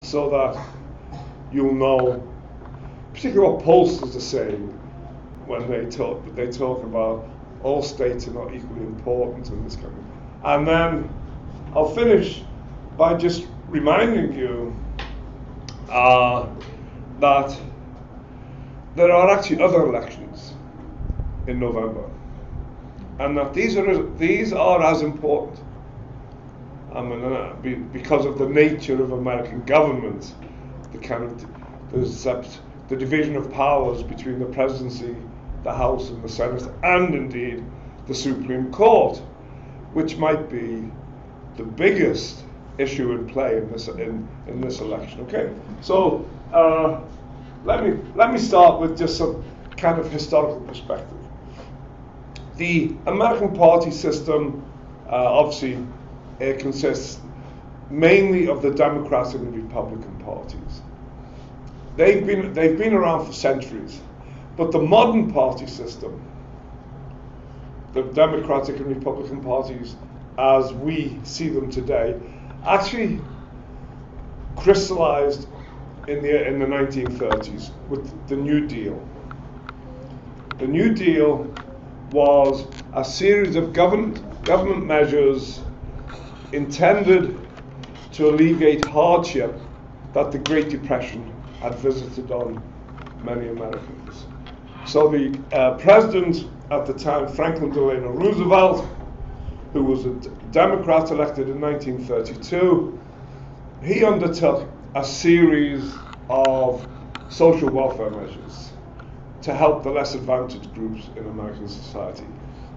so that you'll know, particularly what pollsters are saying when they talk about all states are not equally important in this country. And then I'll finish by just reminding you that there are actually other elections in November, and that these are as important. I mean, because of the nature of American government, the division of powers between the presidency, the House, and the Senate, and indeed the Supreme Court, which might be the biggest issue in play in this election. Okay, so let me start with just some kind of historical perspective. The American party system obviously consists mainly of the Democratic and Republican parties. They've been around for centuries, but the modern party system, the Democratic and Republican parties as we see them today, actually crystallized in the 1930s with the New Deal. The New Deal was a series of government measures intended to alleviate hardship that the Great Depression had visited on many Americans. So the president at the time, Franklin Delano Roosevelt, who was a Democrat elected in 1932, he undertook a series of social welfare measures to help the less advantaged groups in American society.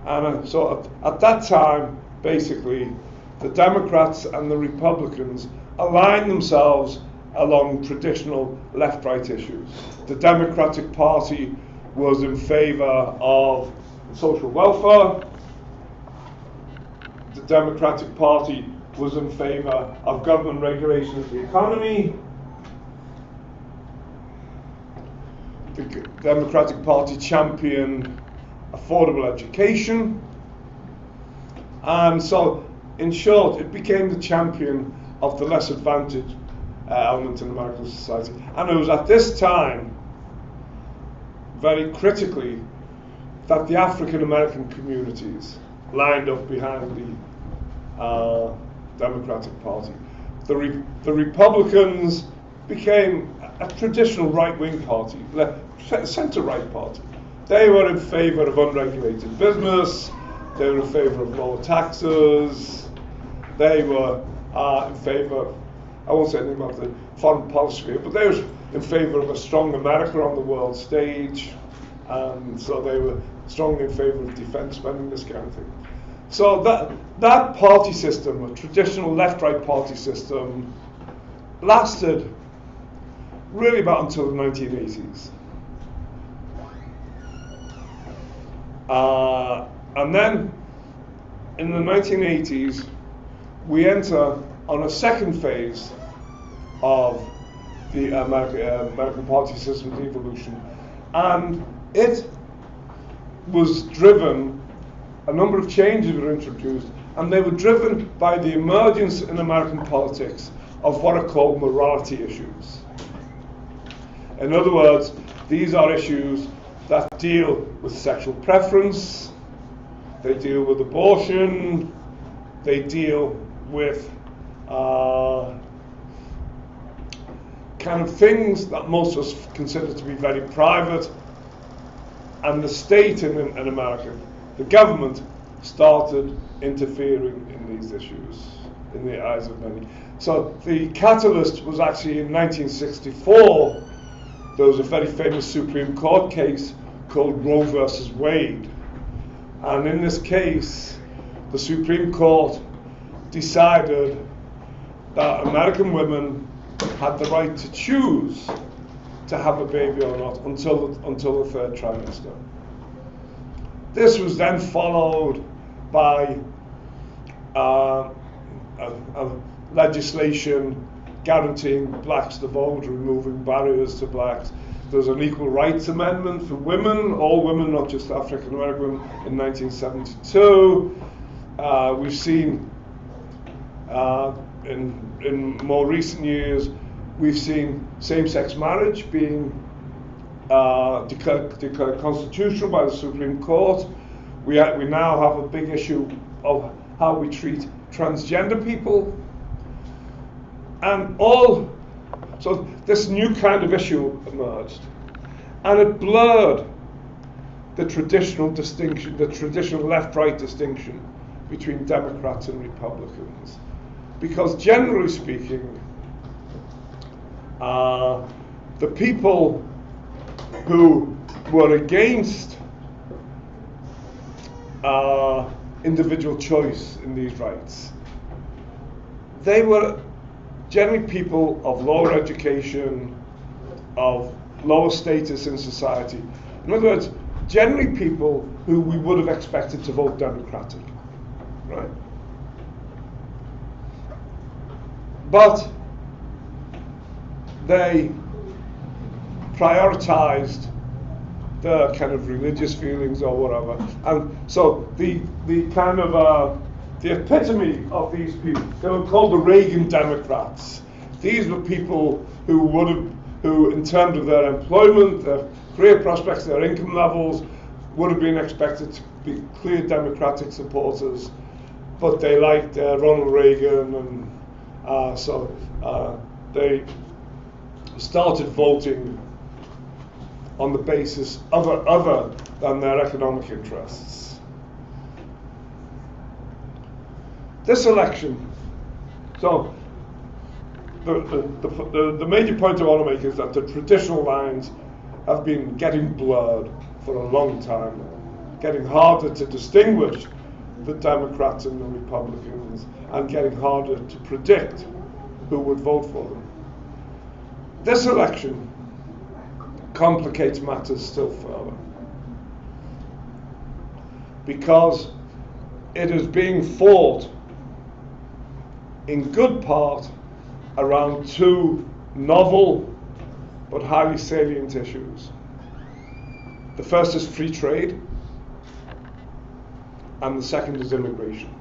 And so at that time, basically, the Democrats and the Republicans aligned themselves along traditional left-right issues. The Democratic Party was in favor of social welfare. The Democratic Party was in favor of government regulation of the economy. The Democratic Party championed affordable education. And so, in short, it became the champion of the less advantaged element in American society. And it was at this time, very critically, that the African American communities lined up behind the Democratic Party. The Republicans became a traditional right-wing party, centre-right party. They were in favor of unregulated business. They were in favor of lower taxes. They were in favor, I won't say anything about the foreign policy, but they were in favor of a strong America on the world stage. And so they were strongly in favor of defense spending, this kind of thing. So that party system, a traditional left-right party system, lasted really about until the 1980s. And then in the 1980s, we enter on a second phase of the American party system's evolution. And it was driven, a number of changes were introduced, and they were driven by the emergence in American politics of what are called morality issues. In other words, these are issues that deal with sexual preference, they deal with abortion, they deal with kind of things that most of us consider to be very private. And the state in America, the government, started interfering in these issues in the eyes of many. So the catalyst was actually in 1964. There was a very famous Supreme Court case called Roe versus Wade. And in this case, the Supreme Court decided that American women had the right to choose to have a baby or not until the third trimester. This was then followed by legislation guaranteeing blacks the vote, removing barriers to blacks. There's an Equal Rights Amendment for women, all women, not just African American women, in 1972. We've seen in more recent years We've seen same-sex marriage being declared constitutional by the Supreme Court. We now have a big issue of how we treat transgender people. And so this new kind of issue emerged. And it blurred the traditional distinction, the traditional left-right distinction between Democrats and Republicans. Because generally speaking, the people who were against individual choice in these rights, they were generally people of lower education, of lower status in society. In other words, generally people who we would have expected to vote Democratic, right? But they prioritized their kind of religious feelings or whatever. And so the kind of the epitome of these people, they were called the Reagan Democrats. These were people who in terms of their employment, their career prospects, their income levels, would have been expected to be clear Democratic supporters, but they liked Ronald Reagan, and so they started voting on the basis other than their economic interests. This election, so the major point I want to make is that the traditional lines have been getting blurred for a long time, getting harder to distinguish the Democrats and the Republicans, and getting harder to predict who would vote for them. This election complicates matters still further, because it is being fought in good part around two novel but highly salient issues. The first is free trade, and the second is immigration.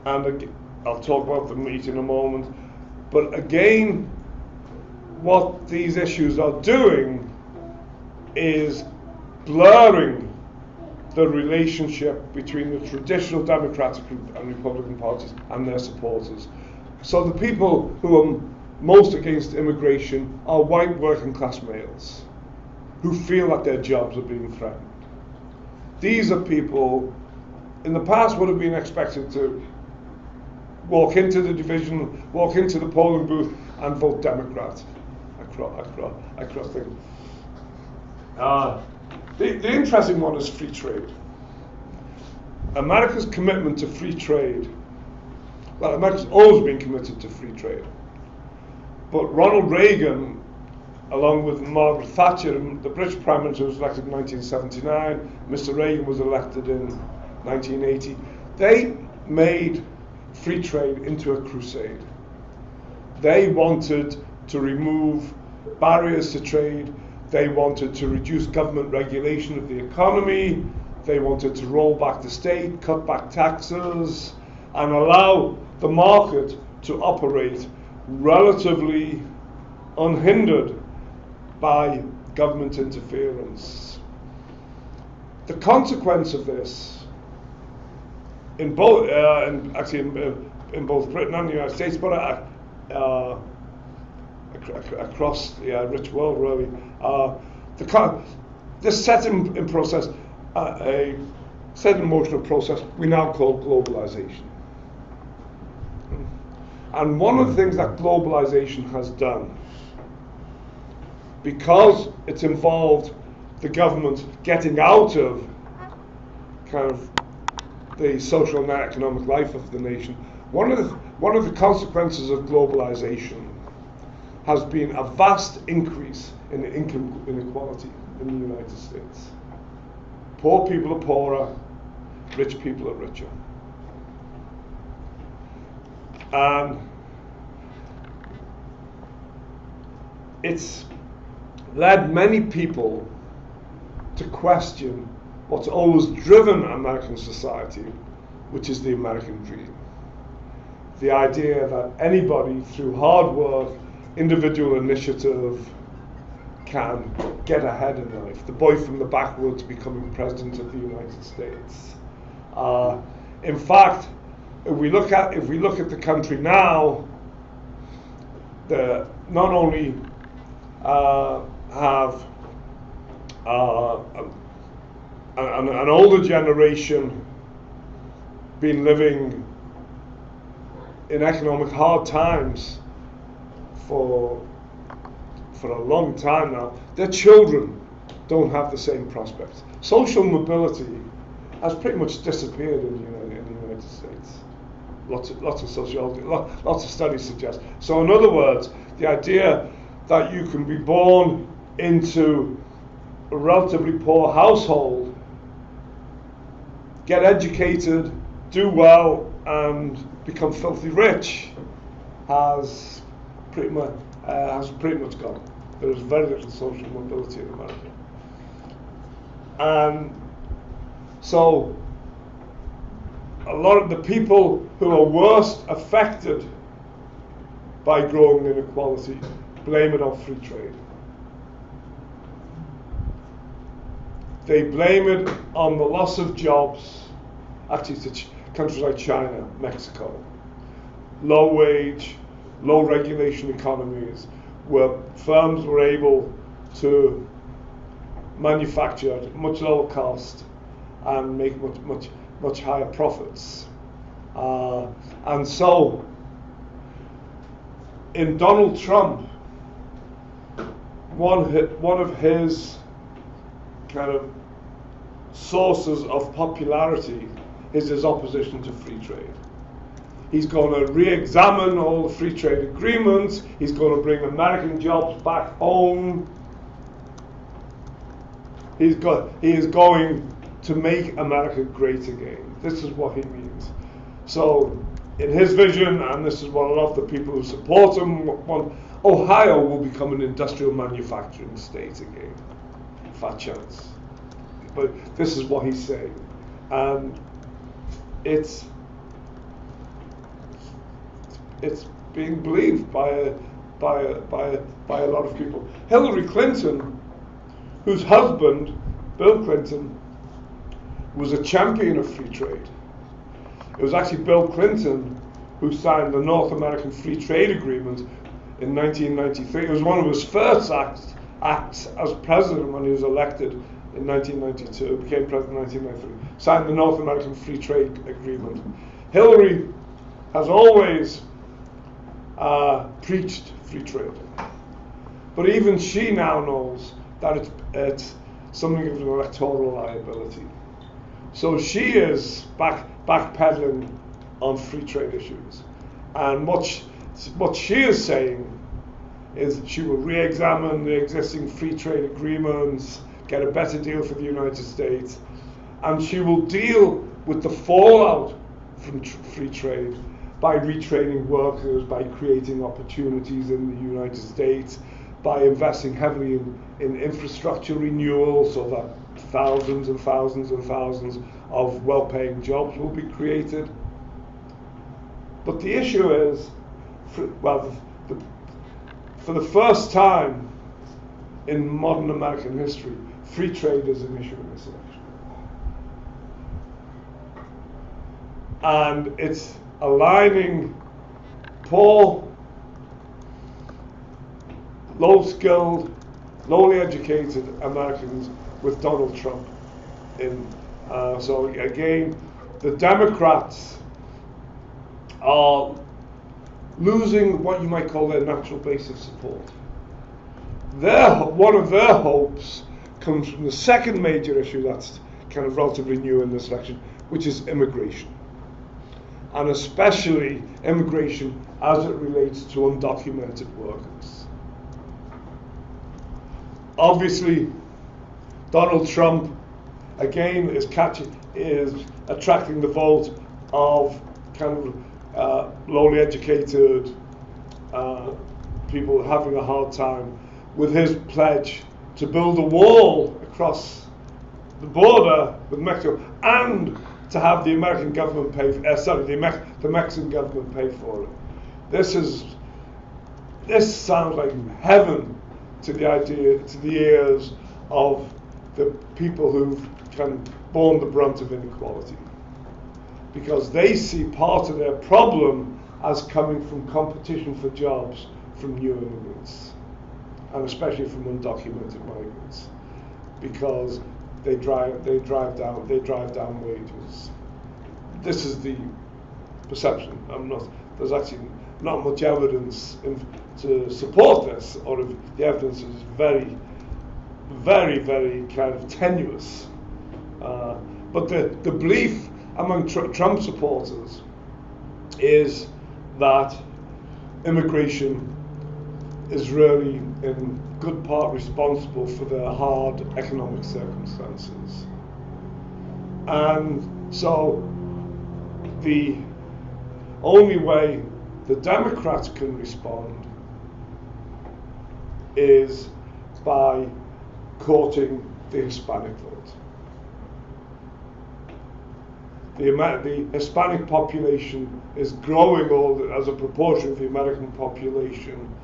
And I'll talk about the meat in a moment, but again, what these issues are doing is blurring the relationship between the traditional Democratic and Republican parties and their supporters. So the people who are most against immigration are white working class males who feel that their jobs are being threatened. These are people in the past would have been expected to walk into the division, walk into the polling booth and vote Democrat across things. The interesting one is free trade. America's commitment to free trade, well, America's always been committed to free trade. But Ronald Reagan, along with Margaret Thatcher, the British Prime Minister was elected in 1979, Mr. Reagan was elected in 1980, they made free trade into a crusade. They wanted to remove barriers to trade. They wanted to reduce government regulation of the economy. They wanted to roll back the state, cut back taxes, and allow the market to operate relatively unhindered by government interference. The consequence of this, in both Britain and the United States, but across the rich world, really, this set in process, a set in motion of process we now call globalization. And one of the things that globalization has done, because it's involved the government getting out of kind of the social and economic life of the nation, one of the consequences of globalization has been a vast increase in income inequality in the United States. Poor people are poorer, rich people are richer. And it's led many people to question what's always driven American society, which is the American dream. the idea that anybody, through hard work, individual initiative, can get ahead in life. The boy from the backwoods becoming president of the United States. In fact, if we look at the country now, not only have an older generation been living in economic hard times for a long time now, their children don't have the same prospects. Social mobility has pretty much disappeared in the United States. Lots of sociology, lots of studies suggest. So in other words, the idea that you can be born into a relatively poor household, get educated, do well, and become filthy rich has pretty much gone. There is very little social mobility in America. And so a lot of the people who are worst affected by growing inequality blame it on free trade. They blame it on the loss of jobs, actually to countries like China, Mexico, low wage, low regulation economies, where firms were able to manufacture at much lower cost and make much higher profits. And so, in Donald Trump, one of his kind of sources of popularity is his opposition to free trade. He's going to re-examine all the free trade agreements. He's going to bring American jobs back home. He is going to make America great again. This is what he means. So, in his vision, and this is what a lot of the people who support him want, Ohio will become an industrial manufacturing state again. Fat chance. But this is what he's saying. And it's being believed by a lot of people. Hillary Clinton, whose husband, Bill Clinton, was a champion of free trade. It was actually Bill Clinton who signed the North American Free Trade Agreement in 1993. It was one of his first acts as president when he was elected in 1992, became president in 1993, signed the North American Free Trade Agreement. Hillary has always preached free trade. But even she now knows that it's something of an electoral liability. So she is backpedaling on free trade issues. And what she is saying is she will re-examine the existing free trade agreements, get a better deal for the United States, and she will deal with the fallout from free trade by retraining workers, by creating opportunities in the United States, by investing heavily in infrastructure renewal so that thousands and thousands and thousands of well-paying jobs will be created. But the issue is, for the first time in modern American history, free trade is an issue in this election. And it's aligning poor, low-skilled, lowly educated Americans with Donald Trump. So again, the Democrats are losing what you might call their natural base of support. One of their hopes comes from the second major issue that's kind of relatively new in this election, which is immigration. And especially immigration as it relates to undocumented workers. Obviously, Donald Trump, again, is attracting the vote of kind of lowly educated people having a hard time with his pledge to build a wall across the border with Mexico and to have the American government pay. The Mexican government pay for it. This sounds like heaven to the ears of the people who've kind of borne the brunt of inequality, because they see part of their problem as coming from competition for jobs from new immigrants, and especially from undocumented migrants, because they drive down wages. This is the perception. There's actually not much evidence to support this, or if the evidence is very, very, very kind of tenuous. But the belief among Trump supporters is that immigration is really in good part responsible for their hard economic circumstances. And so the only way the Democrats can respond is by courting the Hispanic vote. The Hispanic population is growing as a proportion of the American population.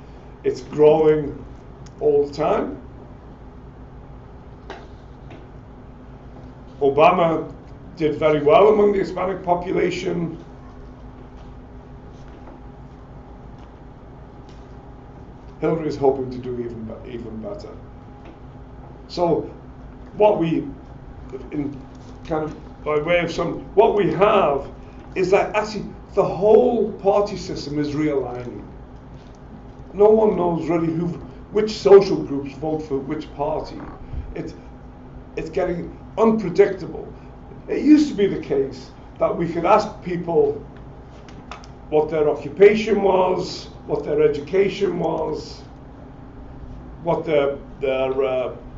It's growing all the time. Obama did very well among the Hispanic population. Hillary is hoping to do even better. So what we, in kind of by way of what we have is that actually the whole party system is realigning. No one knows really which social groups vote for which party. It's getting unpredictable. It used to be the case that we could ask people what their occupation was, what their education was, what their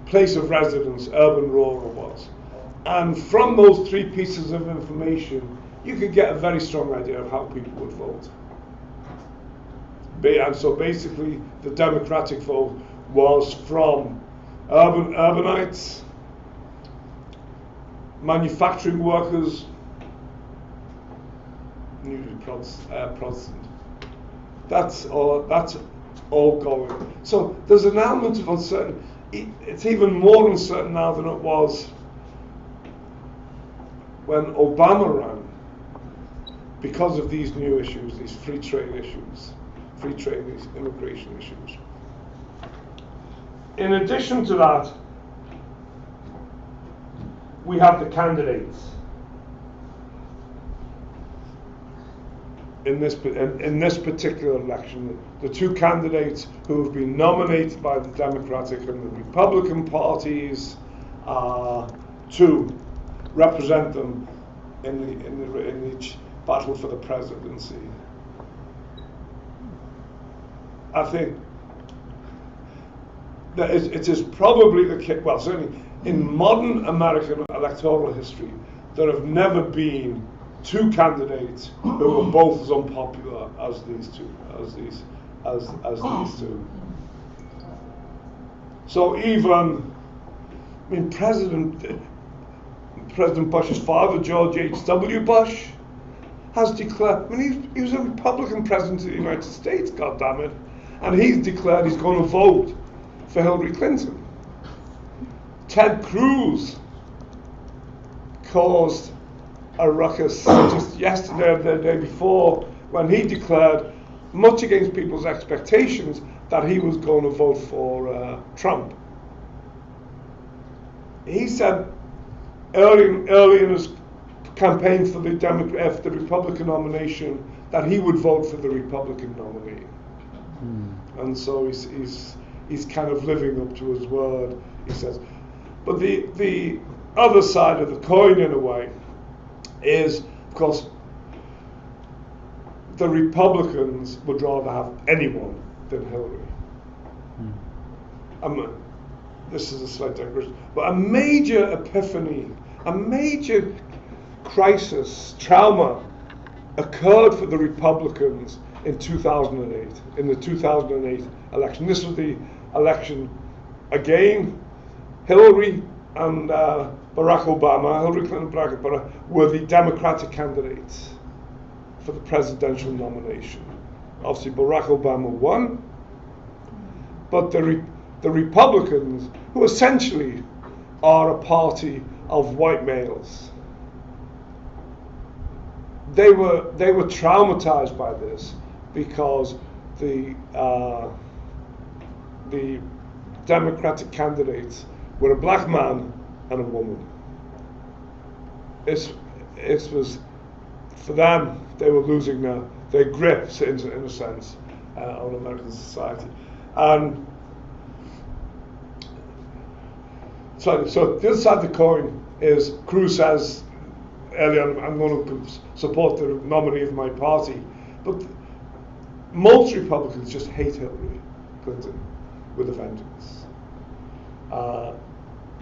place of residence, urban, rural, was. And from those three pieces of information, you could get a very strong idea of how people would vote. And so basically, the Democratic vote was from urbanites, manufacturing workers, usually Protestant. That's all going. So there's an element of uncertainty. It's even more uncertain now than it was when Obama ran, because of these new issues, these free trade, these immigration issues. In addition to that, we have the candidates. In this particular election, the two candidates who have been nominated by the Democratic and the Republican parties to represent them in each battle for the presidency. I think that it is probably the case. Well, certainly in modern American electoral history, there have never been two candidates who were both as unpopular as these two. So even, President Bush's father, George H.W. Bush, has declared. He was a Republican president of the United States, goddammit, and he's declared he's going to vote for Hillary Clinton. Ted Cruz caused a ruckus just yesterday or the day before when he declared, much against people's expectations, that he was going to vote for Trump. He said early in his campaign for the Republican nomination that he would vote for the Republican nominee. And so he's kind of living up to his word, he says. But the other side of the coin, in a way, is, of course, the Republicans would rather have anyone than Hillary. This is a slight digression, but a major epiphany, a major crisis, trauma occurred for the Republicans in 2008, in the 2008 election. This was the election, again, Hillary and Barack Obama, Hillary Clinton, Barack Obama were the Democratic candidates for the presidential nomination. Obviously, Barack Obama won, but the Republicans, who essentially are a party of white males, they were traumatized by this because the Democratic candidates were a black man and a woman. It was, for them, they were losing their grips in a sense on American society. And so the other side of the coin is Cruz says earlier on, I'm going to support the nominee of my party, but most Republicans just hate Hillary Clinton with a vengeance.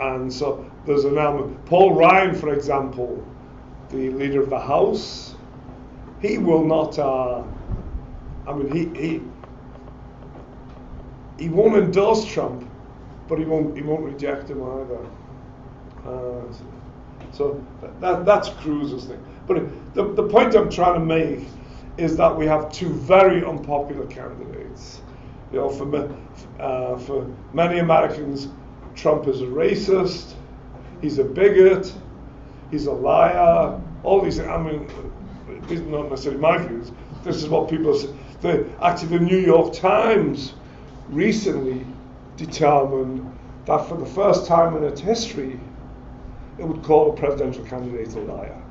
And so there's an element. Paul Ryan, for example, the leader of the House, he will not. He won't endorse Trump, but he won't reject him either. So that's Cruz's thing. But the point I'm trying to make is that we have two very unpopular candidates. You know, for many Americans, Trump is a racist, he's a bigot, he's a liar, all these things. I mean, these are not necessarily my views. This is what people say. Actually, the New York Times recently determined that for the first time in its history, it would call a presidential candidate a liar.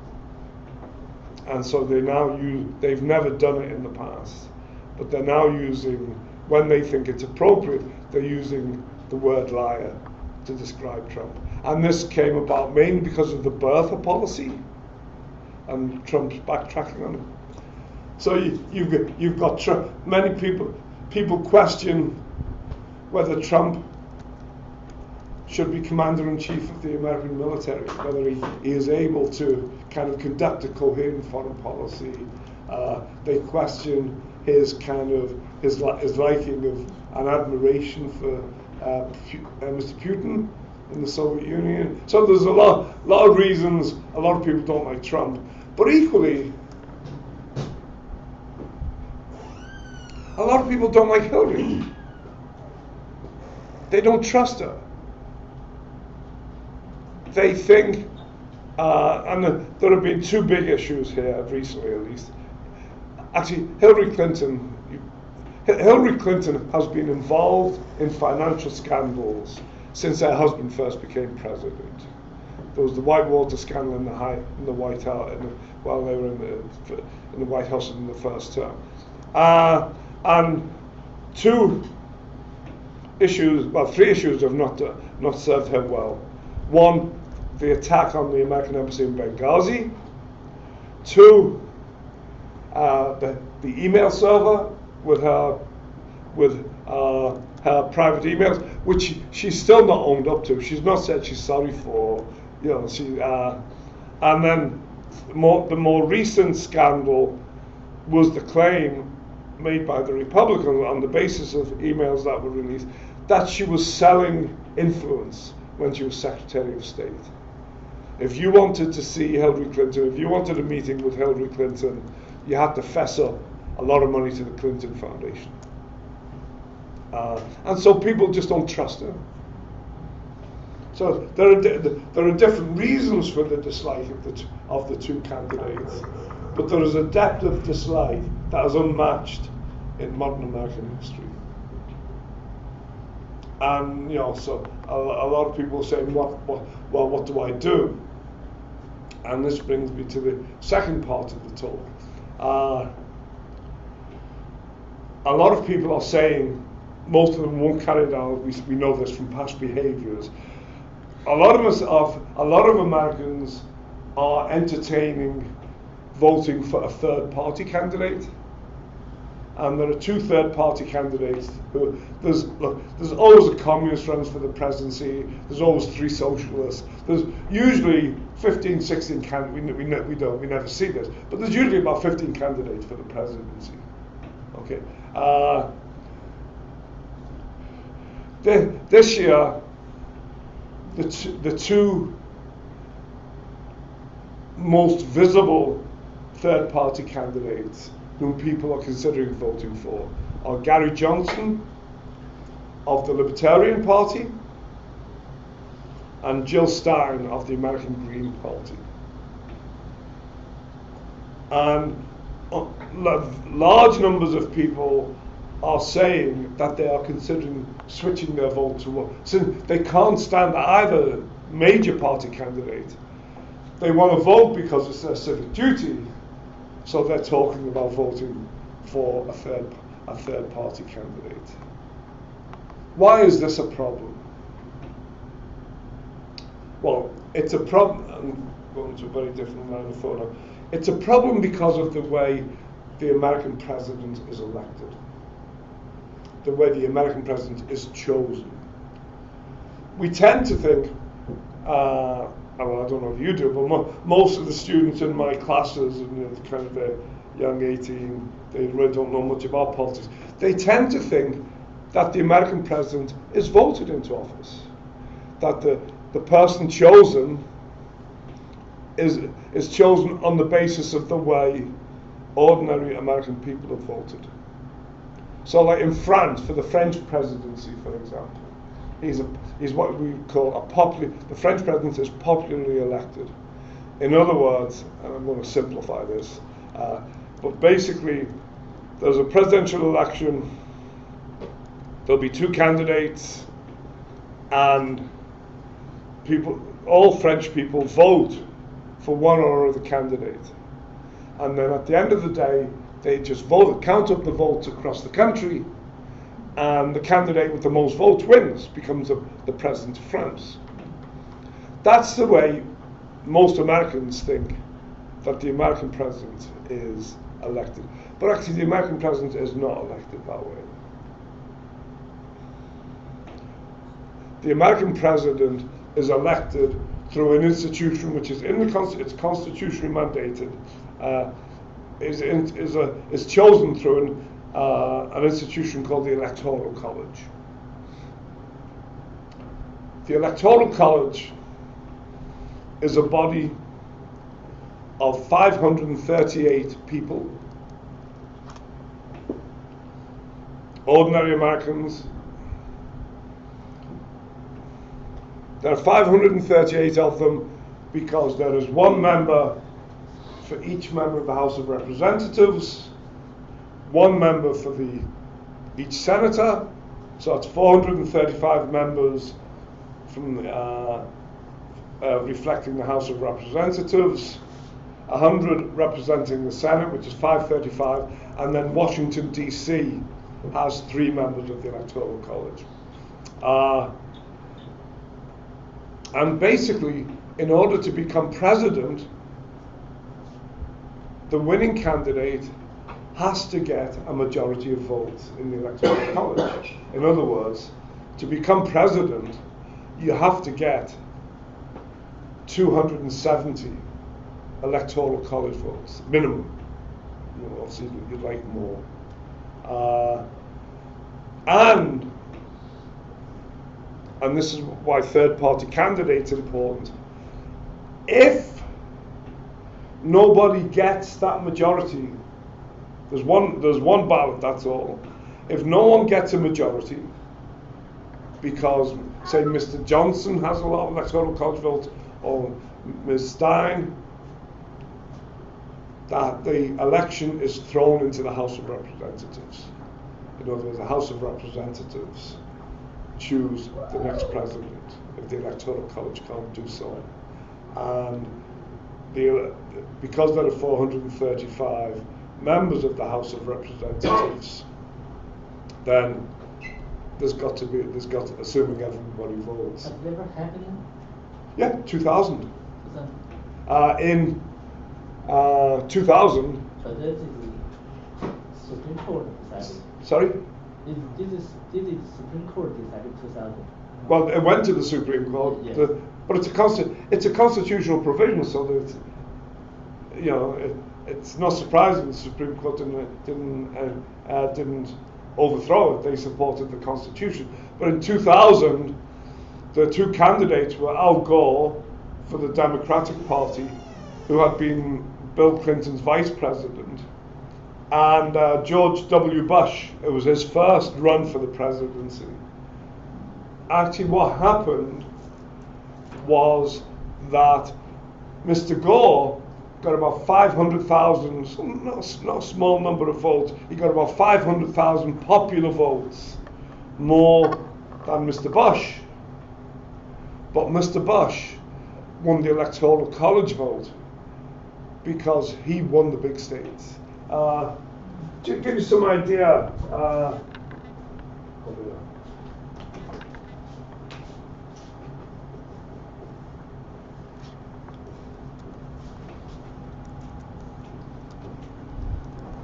And so they've never done it in the past, but they're now using, when they think it's appropriate, they're using the word liar to describe Trump. And this came about mainly because of the birther policy and Trump's backtracking on it. So you've got many people question whether Trump should be commander-in-chief of the American military, whether he is able to kind of conduct a coherent foreign policy. They question his liking of and admiration for Mr. Putin in the Soviet Union. So there's a lot of reasons a lot of people don't like Trump, but equally, a lot of people don't like Hillary. They don't trust her. They think, and there have been two big issues here recently, at least. Actually, Hillary Clinton has been involved in financial scandals since her husband first became president. There was the Whitewater scandal in the White House while they were in the White House in the first term, and three issues have not served her well. One, the attack on the American embassy in Benghazi. Two, the email server with her private emails, which she's still not owned up to. She's not said she's sorry for. And then the more recent scandal was the claim made by the Republicans on the basis of emails that were released that she was selling influence when she was Secretary of State. If you wanted to see Hillary Clinton, if you wanted a meeting with Hillary Clinton, you had to fess up a lot of money to the Clinton Foundation. And so people just don't trust her. So there are different reasons for the dislike of the two candidates, but there is a depth of dislike that is unmatched in modern American history. And so a lot of people are saying, what do I do? And this brings me to the second part of the talk. A lot of people are saying most of them won't carry it out. We know this from past behaviours. A lot of Americans are entertaining voting for a third-party candidate, and there are two third-party candidates. There's always a communist runs for the presidency. There's always three socialists. There's usually 15, 16 candidates. We never see this, but there's usually about 15 candidates for the presidency. Okay. This year, the two most visible third-party candidates whom people are considering voting for are Gary Johnson of the Libertarian Party and Jill Stein of the American Green Party. And large numbers of people are saying that they are considering switching their vote to one. Since they can't stand either major party candidate, they want to vote because it's their civic duty, so they're talking about voting for a third party candidate. Why is this a problem? Well, it's a problem. I'm going to a very different line of thought now. It's a problem because of the way the American president is elected, the way the American president is chosen. We tend to think, well, I don't know if you do, but most of the students in my classes, and kind of the young 18, they really don't know much about politics. They tend to think that the American president is voted into office, that the person chosen is chosen on the basis of the way ordinary American people have voted. So like in France, for the French presidency, for example, he's what we call the French president is popularly elected. In other words, and I'm going to simplify this, but basically there's a presidential election, there'll be two candidates, and all French people vote for one or other candidate. And then at the end of the day, they just count up the votes across the country, and the candidate with the most votes wins, becomes the president of France. That's the way most Americans think that the American president is elected. But actually the American president is not elected that way. The American president is elected through an institution which is it's constitutionally mandated, is chosen through an institution called the Electoral College. The Electoral College is a body of 538 people, ordinary Americans. There are 538 of them because there is one member for each member of the House of Representatives, one member for each senator, so that's 435 members from reflecting the House of Representatives, 100 representing the Senate, which is 535, and then Washington DC has 3 members of the Electoral College. And basically, in order to become president, the winning candidate has to get a majority of votes in the Electoral College. In other words, to become president, you have to get 270 Electoral College votes, minimum. Obviously, you'd like more. And this is why third-party candidates are important. If nobody gets that majority, there's one ballot, that's all. If no one gets a majority, because say Mr. Johnson has a lot of Electoral College votes, or Ms. Stein, that the election is thrown into the House of Representatives. In other words, the House of Representatives choose the next president if the Electoral College can't do so. And because there are 435 members of the House of Representatives, then assuming everybody votes. Has it ever happened? Yeah, 2000. In 2000. But that is the Supreme Court decided. Sorry? Did the Supreme Court decided 2000? Well, it went to the Supreme Court, yes. but it's a constitutional provision, so that it's not surprising the Supreme Court didn't overthrow it. They supported the Constitution. But in 2000, the two candidates were Al Gore for the Democratic Party, who had been Bill Clinton's vice president, and George W. Bush. It was his first run for the presidency. Actually, what happened was that Mr. Gore got about 500,000, not a small number of votes, he got about 500,000 popular votes, more than Mr. Bush. But Mr. Bush won the Electoral College vote because he won the big states. To give you some idea,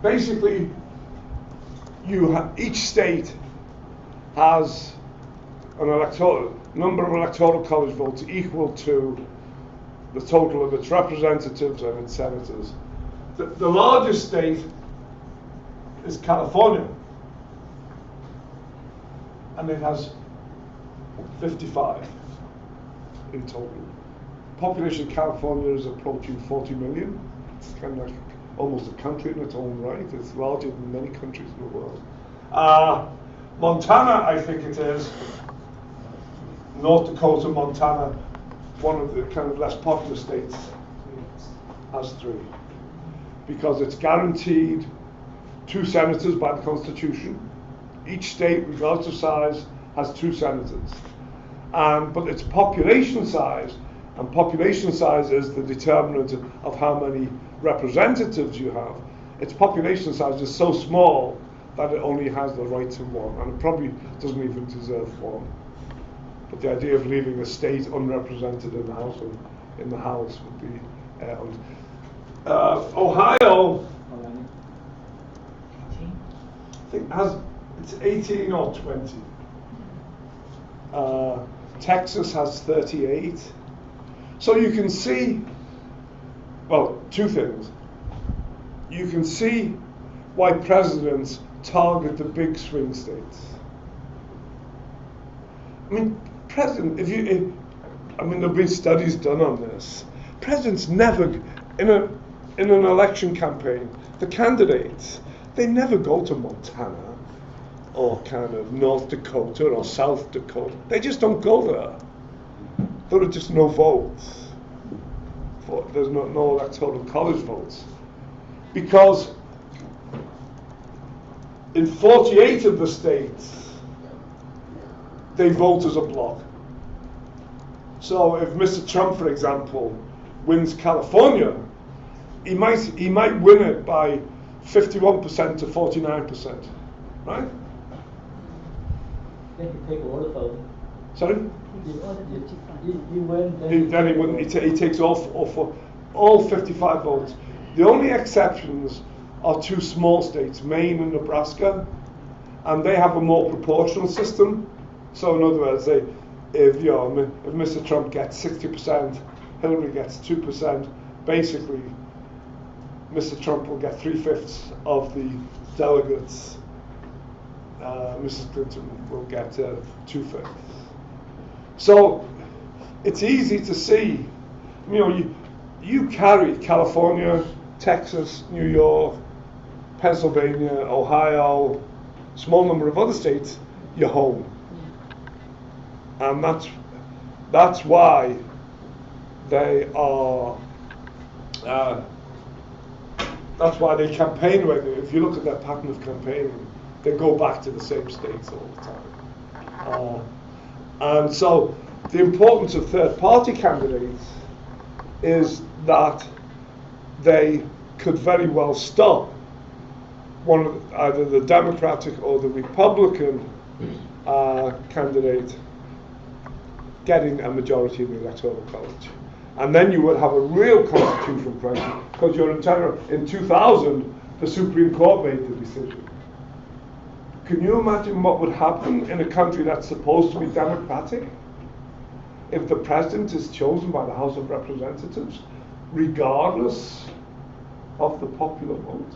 basically, each state has an number of electoral college votes equal to the total of its representatives and its senators. The largest state is California, and it has 55 in total. Population of California is approaching 40 million. It's kind of like almost a country in its own right. It's larger than many countries in the world. Montana, I think it is, North Dakota, Montana, one of the kind of less popular states, has 3. Because it's guaranteed 2 senators by the Constitution. Each state, regardless of size, has 2 senators. But its population size, and population size is the determinant of how many representatives you have. Its population size is so small that it only has the right to 1, and it probably doesn't even deserve 1. But the idea of leaving a state unrepresented in the House would be Ohio, I think it's 18 or 20. Texas has 38. So you can see, well, 2 things. You can see why presidents target the big swing states. I mean, there've been studies done on this. Presidents never, in an election campaign, the candidates, they never go to Montana or kind of North Dakota or South Dakota. They just don't go there. There are just no votes. There's no electoral college votes. Because in 48 of the states, they vote as a bloc. So if Mr. Trump, for example, wins California, he might win it by 51% to 49%, right? Then he take all the vote. Sorry? He takes all 55 votes. The only exceptions are 2 small states, Maine and Nebraska, and they have a more proportional system. So in other words, if Mr. Trump gets 60%, Hillary gets 2%, basically Mr. Trump will get 3/5 of the delegates. Mrs. Clinton will get 2/5. So it's easy to see. You carry California, Texas, New York, Pennsylvania, Ohio, small number of other states, you're home. And that's why they are. That's why they campaign right now. If you look at their pattern of campaigning, they go back to the same states all the time. And so the importance of third-party candidates is that they could very well stop either the Democratic or the Republican candidate getting a majority in the Electoral College. And then you would have a real constitutional crisis, because in 2000, the Supreme Court made the decision. Can you imagine what would happen in a country that's supposed to be democratic if the president is chosen by the House of Representatives, regardless of the popular vote?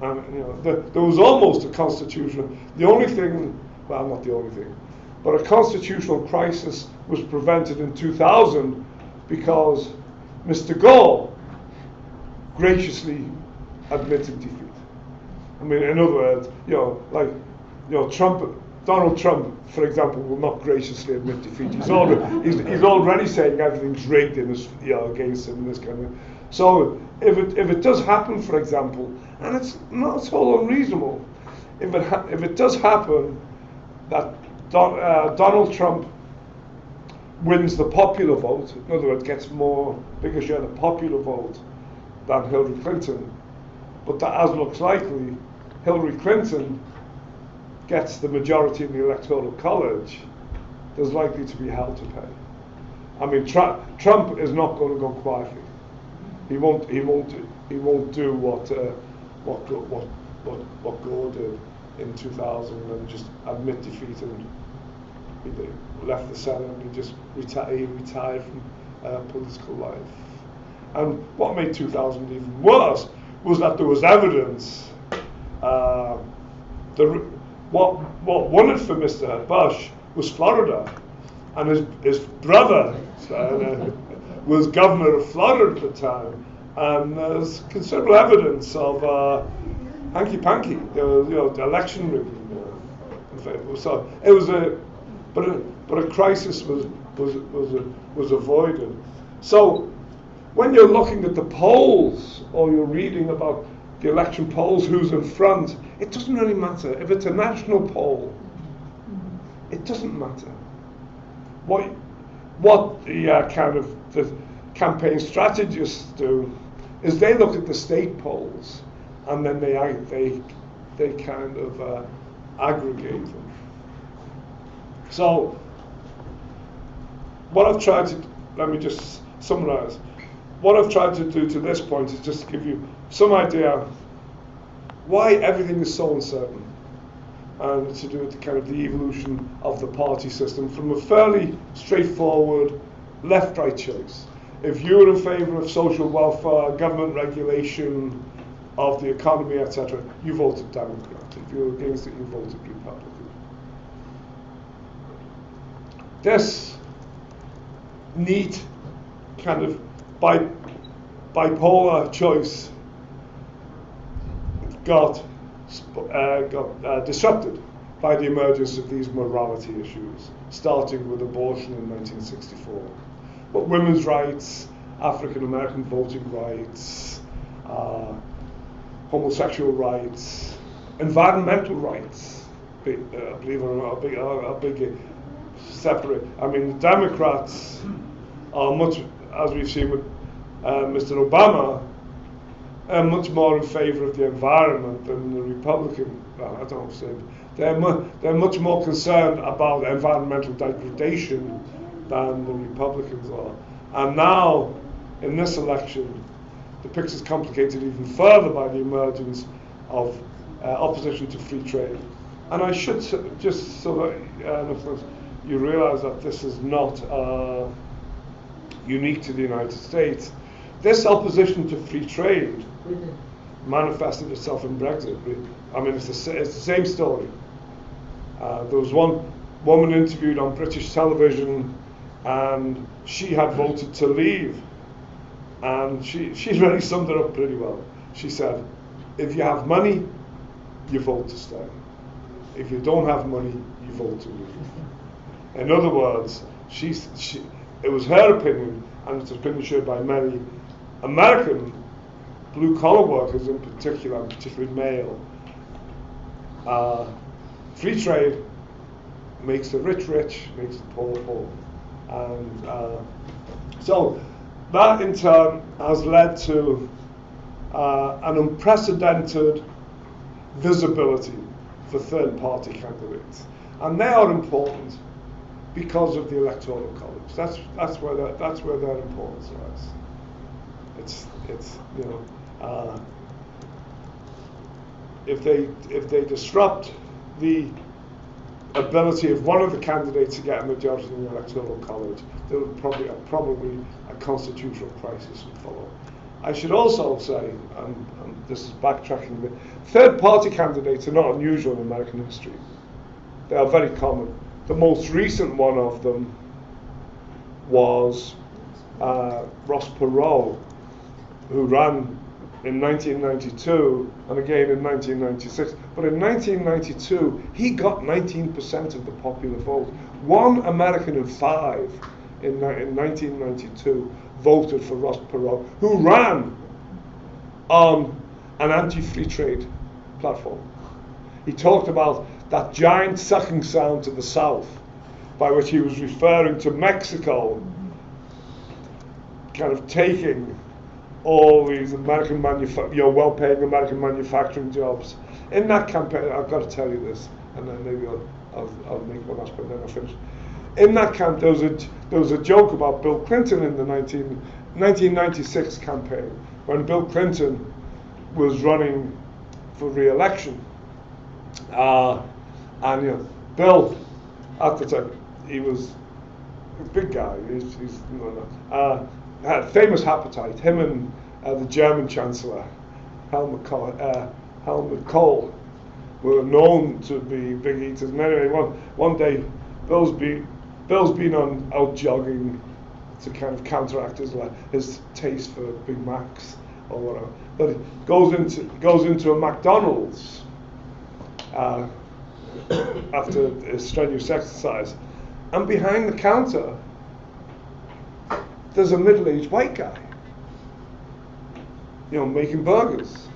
And there was almost a constitutional. The only thing, well, not the only thing, but a constitutional crisis was prevented in 2000 because Mr. Gore graciously admitted defeat. I mean, in other words, Donald Trump, for example, will not graciously admit defeat. He's already saying everything's rigged in his, against him and this kind of. So if it does happen, for example, and it's not at all unreasonable, if it does happen that Donald Trump wins the popular vote, in other words, gets bigger share of the popular vote than Hillary Clinton, but that, as looks likely, Hillary Clinton gets the majority in the Electoral College, there's likely to be hell to pay. I mean, Trump is not going to go quietly. He won't do what Gore did in 2000 and just admit defeat, and he left the Senate and he just retired from political life. And what made 2000 even worse was that there was evidence. What won it for Mr. Bush was Florida, and his brother was governor of Florida at the time, and there's considerable evidence of hanky-panky, the election rigging. So it was but a crisis was avoided. So when you're looking at the polls or you're reading about the election polls, who's in front, it doesn't really matter. If it's a national poll, it doesn't matter. What the the campaign strategists do is they look at the state polls and then they kind of aggregate them. So what I've tried to, let me just summarize. What I've tried to do to this point is just give you some idea why everything is so uncertain, and it's to do with kind of the evolution of the party system from a fairly straightforward left-right choice. If you were in favour of social welfare, government regulation of the economy, etc., you voted Democrat. If you were against it, you voted Republican. This neat kind of bipolar choice got disrupted by the emergence of these morality issues, starting with abortion in 1964. But women's rights, African American voting rights, homosexual rights, environmental rights, believe it or not, are big separate. I mean, the Democrats are much, as we've seen with Mr. Obama, much more in favour of the environment than the Republican. I don't say they're much more concerned about environmental degradation than the Republicans are. And now, in this election, the picture's complicated even further by the emergence of opposition to free trade. And I should just so that you realise that this is not unique to the United States. This opposition to free trade manifested itself in Brexit. I mean, it's the same story. There was one woman interviewed on British television, and she had voted to leave. And she really summed it up pretty well. She said, if you have money, you vote to stay. If you don't have money, you vote to leave. In other words, it was her opinion, and it's an opinion shared by many American blue-collar workers in particular, and particularly male. Free trade makes the rich rich, makes the poor poor. And so that in turn has led to an unprecedented visibility for third-party candidates. And they are important because of the Electoral College. That's where their importance lies. It's if they disrupt the ability of one of the candidates to get a majority in the Electoral College, there will probably a constitutional crisis would follow. I should also say, and this is backtracking a bit, third-party candidates are not unusual in American history. They are very common. The most recent one of them was Ross Perot, who ran in 1992 and again in 1996. But in 1992, he got 19% of the popular vote. 1 American in 5 in 1992 voted for Ross Perot, who ran on an anti-free trade platform. He talked about that giant sucking sound to the south, by which he was referring to Mexico kind of taking all these American well-paying American manufacturing jobs. In that campaign, I've got to tell you this, and then maybe I'll make one last point, then I'll finish. In that camp, there was a joke about Bill Clinton in the 1996 campaign, when Bill Clinton was running for re-election. And Bill, at the time, he was a big guy. Had famous appetite. Him and the German Chancellor, Helmut Kohl, were known to be big eaters. And anyway, one day, Bill's been out jogging to kind of counteract his taste for Big Macs or whatever. But he goes into a McDonald's after a strenuous exercise, and behind the counter there's a middle-aged white guy, making burgers.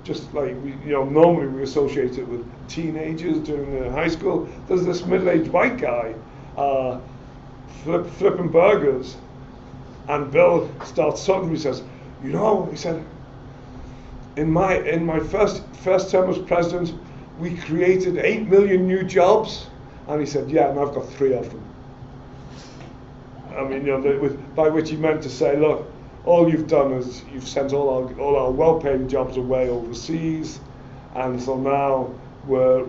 Just like normally we associate it with teenagers during high school. There's this middle-aged white guy flipping burgers, and Bill starts talking. He says, he said, in my first term as president, we created 8 million new jobs, and he said, yeah, and I've got 3 of them. I mean, by which he meant to say, look, all you've done is you've sent all our well-paying jobs away overseas, and so now we're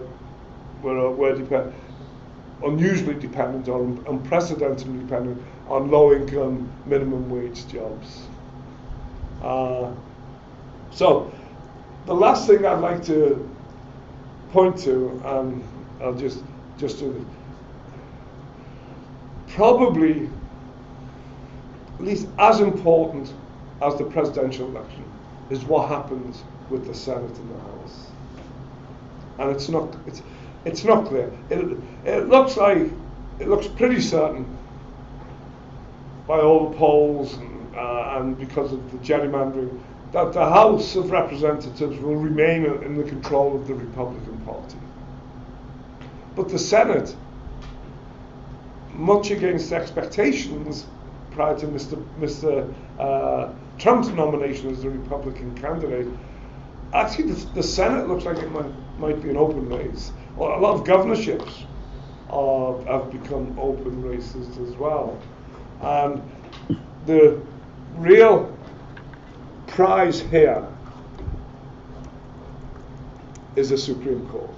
unusually dependent or unprecedentedly dependent on low-income minimum wage jobs. So the last thing I'd like to point to, and I'll just do this, probably at least as important as the presidential election is what happens with the Senate and the House. And it's not clear. It looks pretty certain by all the polls and because of the gerrymandering that the House of Representatives will remain in the control of the Republican Party. But the Senate, much against expectations prior to Mr. Trump's nomination as the Republican candidate, actually the Senate looks like it might be an open race. Well, a lot of governorships have become open races as well. And the real prize here is the Supreme Court.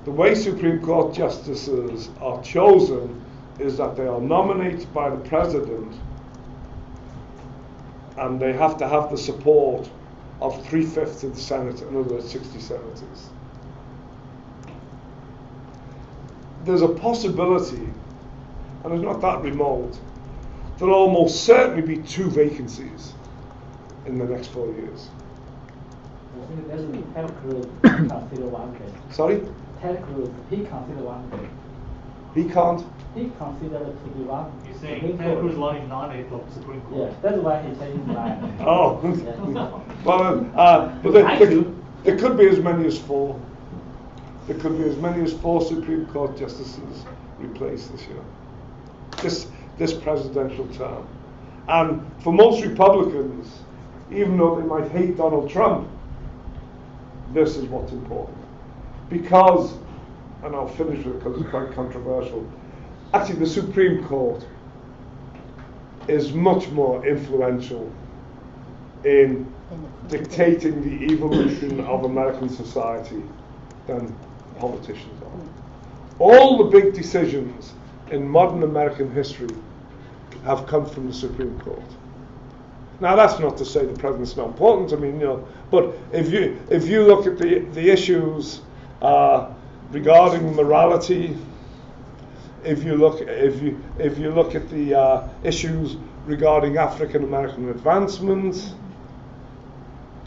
The way Supreme Court justices are chosen is that they are nominated by the president, and they have to have the support of 3/5 of the Senate, in other words, 60 senators. There's a possibility, and it's not that remote, there'll almost certainly be 2 vacancies in the next 4 years. Ted Cruz consider one case. Sorry? Ted Cruz, he considered one case. He can't? He considered to be one. You're saying Ted Cruz line nominated for the Supreme Court? Yeah, that's why he changed his mind. Oh. Yeah. But there could be as many as 4. There could be as many as 4 Supreme Court justices replaced this year. This presidential term. And for most Republicans, even though they might hate Donald Trump, this is what's important. Because, and I'll finish with it because it's quite controversial, actually the Supreme Court is much more influential in dictating the evolution of American society than politicians are. All the big decisions in modern American history have come from the Supreme Court. Now that's not to say the president's not important. I mean, but if you look at the issues regarding morality, if you look at the issues regarding African American advancement,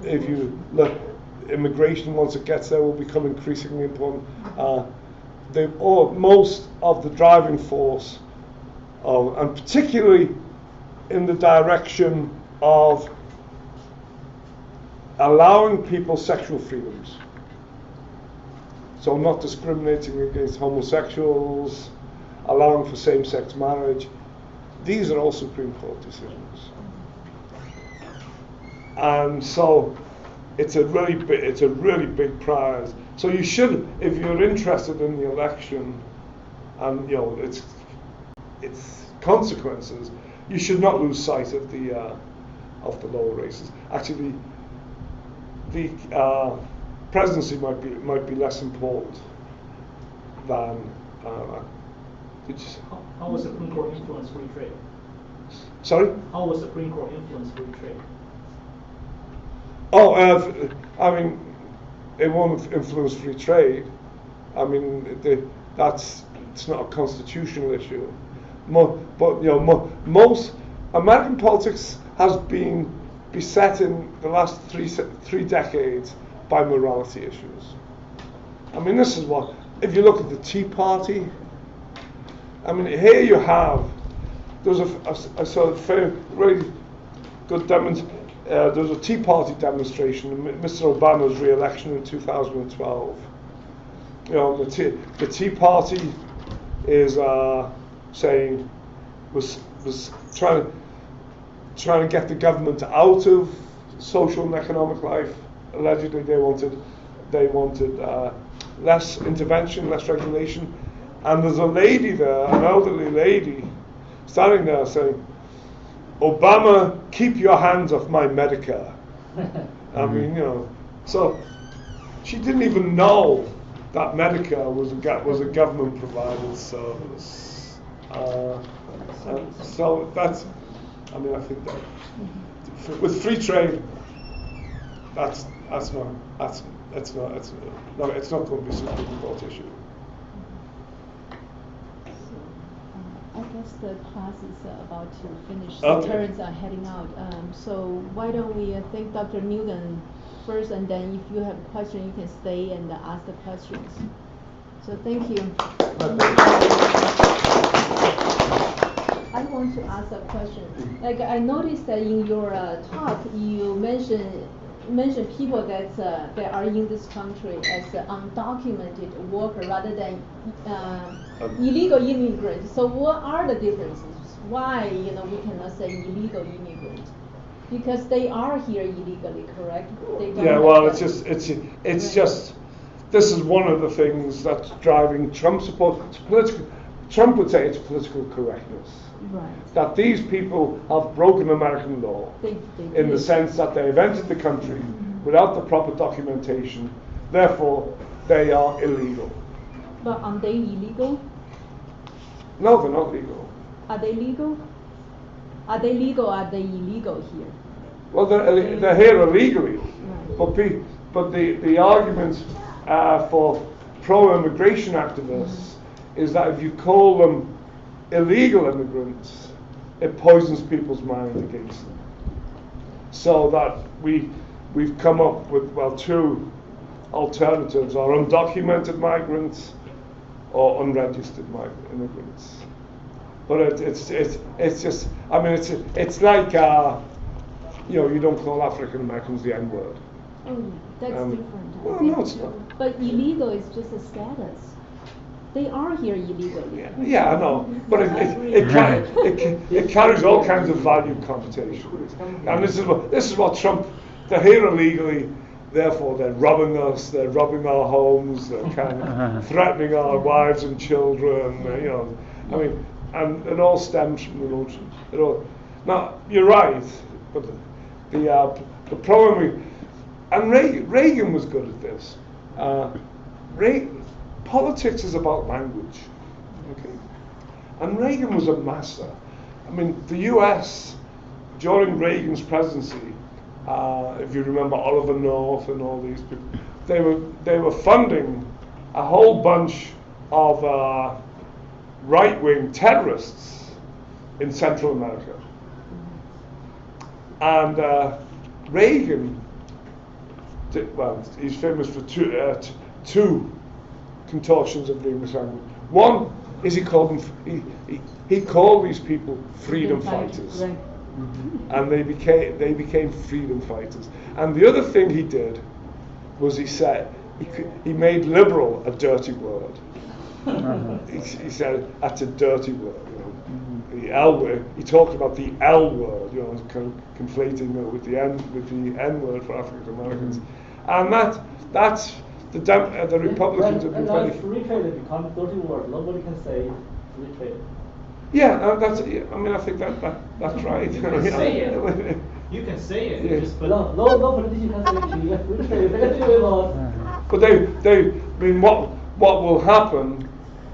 if you look, immigration once it gets there will become increasingly important. Most of the driving force, and particularly in the direction of allowing people sexual freedoms. So not discriminating against homosexuals, allowing for same-sex marriage. These are all Supreme Court decisions. And so it's a really big prize. So you should, if you're interested in the election and its consequences, you should not lose sight of the lower races. Actually, the presidency might be less important than. How was Supreme Court influence free trade? Sorry? How was Supreme Court influence free trade? I mean, it won't influence free trade. I mean, it's not a constitutional issue. But most American politics has been beset in the last three decades by morality issues. I mean, this is what, if you look at the Tea Party, I mean, here you have, there's a sort of really good demonstration. There's a Tea Party demonstration, Mr. Obama's re-election in 2012. The Tea Party is saying was trying to get the government out of social and economic life. Allegedly, they wanted less intervention, less regulation. And there's a lady there, an elderly lady, standing there saying, "Obama, keep your hands off my Medicare." I mean, so she didn't even know that Medicare was a government-provided service. So that's, I mean, I think that with free trade, it's not going to be a Supreme Court issue. I guess the class is about to finish. Okay. The turns are heading out. So why don't we thank Dr. Mughan first, and then if you have a question, you can stay and ask the questions. So thank you. I want to ask a question. Like, I noticed that in your talk, you mentioned people that are in this country as undocumented worker rather than illegal immigrants. So what are the differences? Why we cannot say illegal immigrant? Because they are here illegally, correct? They don't it's just this is one of the things that's driving Trump support. Trump would say it's political correctness. Right. That these people have broken American law in the sense that they've entered the country without the proper documentation, therefore they are illegal. But are they illegal? No, they're not legal. Are they legal? Are they legal or are they illegal here? Well, they're here illegally. Right. But the argument for pro-immigration activists is that if you call them illegal immigrants, it poisons people's mind against them. So that we've come up with two alternatives: are undocumented migrants or unregistered immigrants. But it's just, I mean, it's like you don't call African Americans the N-word. Oh, that's different. Well, no, it's not. But illegal is just a status. They are here illegally. Yeah, I know, but it carries all kinds of value connotations. And this is what Trump. They're here illegally, therefore they're robbing us. They're robbing our homes. They're kind of threatening our wives and children. I mean, and it all stems from the notion. Now you're right, but the problem and Reagan was good at this. Politics is about language, okay? And Reagan was a master. I mean, the U.S. during Reagan's presidency, if you remember Oliver North and all these people, they were funding a whole bunch of right-wing terrorists in Central America. And Reagan, he's famous for two contortions of the English language. One is he called these people freedom fighters, and they became freedom fighters. And the other thing he did was he made liberal a dirty word. He said that's a dirty word. The L word. He talked about the L word, kind of conflating with the N word for African Americans, and that's the Republicans have been very. Free trade has become a dirty word. Nobody can say free trade. Yeah, that's. I mean, I think that's right. You can say it. You can say it. Yeah. Just, but No politician can say free trade. But I mean, what will happen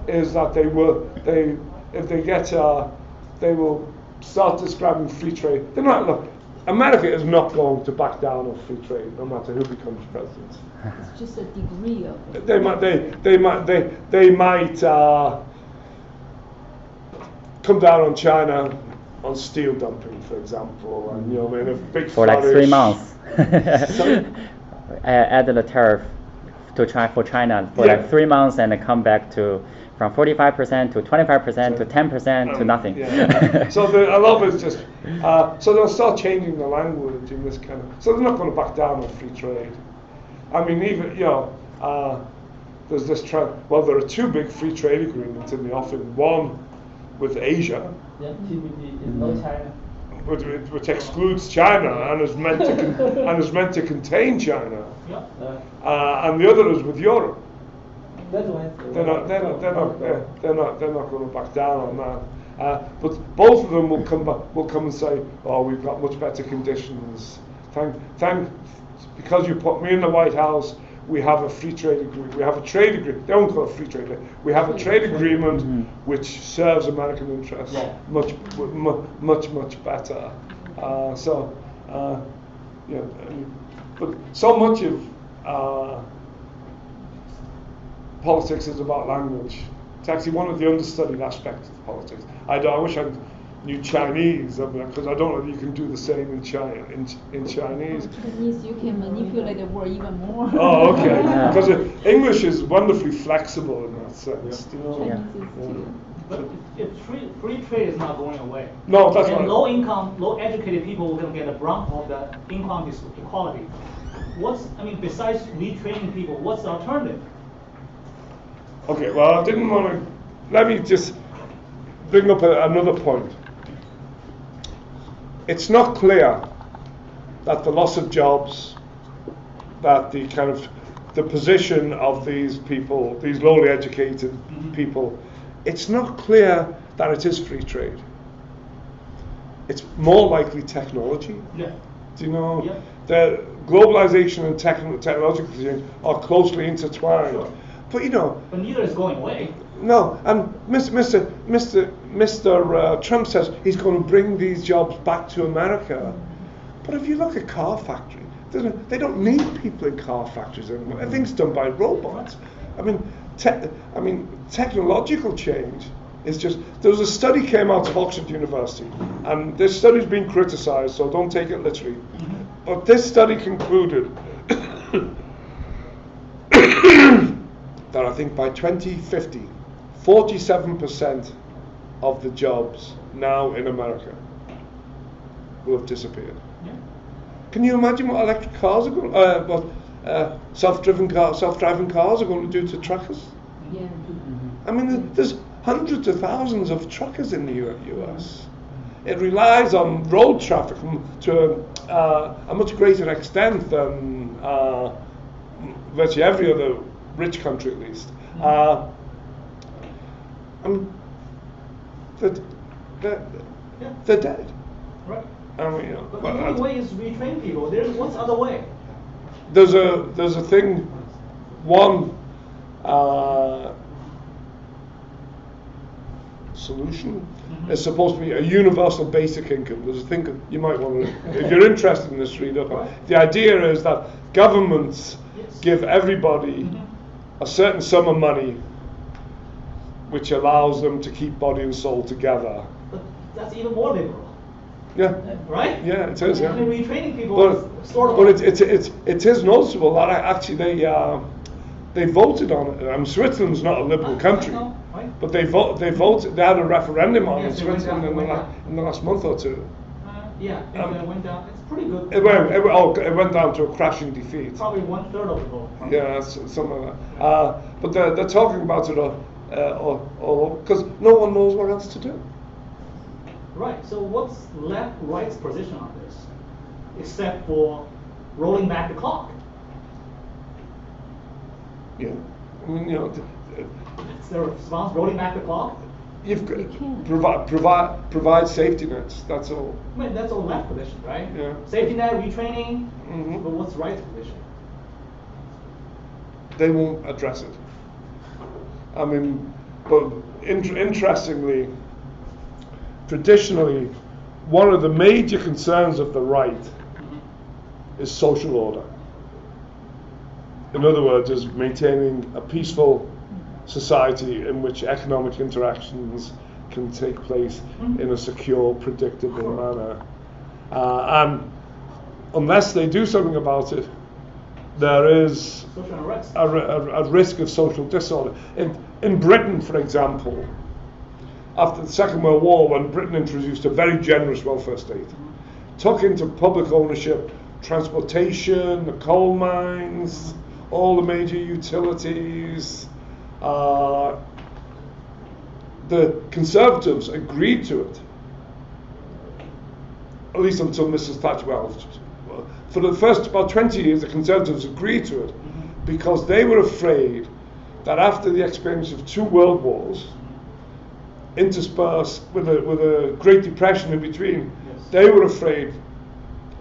is that they will start describing free trade. They're not. Look, America is not going to back down on free trade, no matter who becomes president. It's just a degree of it. They might come down on China on steel dumping, for example, and in a big for like 3 months. Sorry? Add the tariff for China for like 3 months and then come back to from 45% to 25% to 10% to nothing. Yeah. So a lot of it's just so they'll start changing the language in this kind of. So they're not going to back down on free trade. I mean, even there's this trend. Well, there are two big free trade agreements in the offing. One with Asia. Yeah, TPP is no China. Which excludes China and is meant to contain China. yeah. And the other is with Europe. That's why They're not going to back down on that. But both of them will come and say, "Oh, we've got much better conditions. Because you put me in the White House, we have a free trade agreement. We have a trade agreement. They don't call it free trade. We have a trade agreement which serves American interests much better." But so much of politics is about language. It's actually one of the understudied aspects of politics. I wish I knew Chinese, because I don't know if you can do the same in Chinese. It means you can manipulate the word even more. Oh, okay. Because English is wonderfully flexible in that sense. Yeah. But if free trade is not going away. No, that's and right. low income, low educated people will get the brunt of the income inequality. Besides retraining people, what's the alternative? Okay, well, I didn't want to. Let me just bring up another point. It's not clear that the loss of jobs, that the position of these people, these lowly educated people, it's not clear that it is free trade. It's more likely technology. Yeah. Do you know? Yeah. The globalization and technological change are closely intertwined. Sure. But But neither is going away. no, and Mr. Trump says he's going to bring these jobs back to America. But if you look at car factories, they don't need people in car factories anymore. Everything's done by robots. I mean, technological change is just. There was a study came out of Oxford University, and this study's been criticised, so don't take it literally. But this study concluded that I think by 2050, 47% of the jobs now in America will have disappeared. Yeah. Can you imagine what electric cars are going? Self-driving cars are going to do to truckers? Yeah. I mean, there's hundreds of thousands of truckers in the U.S. It relies on road traffic to a much greater extent than virtually every other rich country, at least. They're dead. Right. I mean, But the only way is to retrain people. What's the other way? there's a thing. One solution is supposed to be a universal basic income. There's a thing you might want to, if you're interested in this, read up. The idea is that governments give everybody a certain sum of money which allows them to keep body and soul together. But that's even more liberal, Yeah. right? Yeah, it is. Yeah. I mean, retraining people But, is sort of. but it is noticeable that actually they voted on it. Switzerland's not a liberal country, I know, right? but they voted. They had a referendum on Yes, in it went Switzerland down, in the last month or two. Yeah, it went down. It's pretty good. It went down to a crashing defeat. Probably 1/3 of the vote. Yeah, something like that. But they're talking about it because no one knows what else to do. Right. So what's left-right's position on this, except for rolling back the clock? Yeah, I mean, It's their response, rolling back the clock. you've got You can't. provide safety nets. That's all. I mean, that's all left position, right? Yeah. Safety net, retraining. Mhm. But what's right's position? They won't address it. I mean, but interestingly, traditionally, one of the major concerns of the right is social order. In other words, is maintaining a peaceful society in which economic interactions can take place in a secure, predictable manner. And unless they do something about it, there is Social unrest. a risk of social disorder. In Britain, for example, after the Second World War, when Britain introduced a very generous welfare state, took into public ownership transportation, the coal mines, all the major utilities. The Conservatives agreed to it, at least until Mrs. Thatcher. Well, for the first about 20 years, the Conservatives agreed to it because they were afraid that after the experience of 2 world wars, interspersed with a Great Depression in between, they were afraid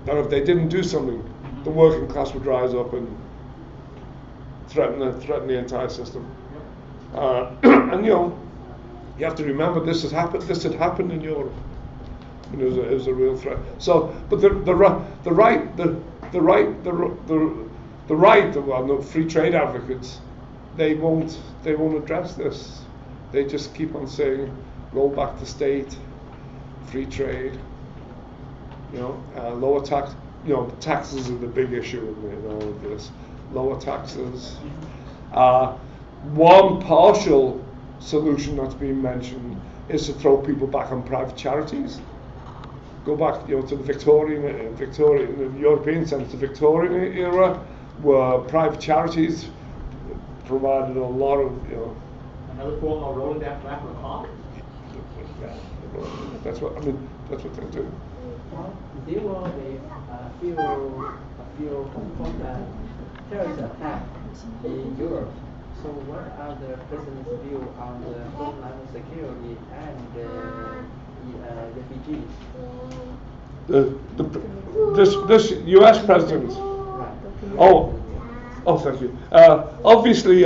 that if they didn't do something, the working class would rise up and threaten the entire system. And you have to remember this had happened in Europe. It was a real threat. So, but the free trade advocates, they won't address this. They just keep on saying, roll back the state, free trade. Lower tax. Taxes are the big issue in all of this. Lower taxes. One partial solution that's been mentioned is to throw people back on private charities. Go back, to the Victorian, in the European sense, the Victorian era, where private charities provided a lot of, Another form of rolling back the clock. That's what they do. Well, there were a few terrorist attacks in Europe. So what are the president's view on the homeland security and refugees? This U.S. president. Right. Oh, thank you. Obviously,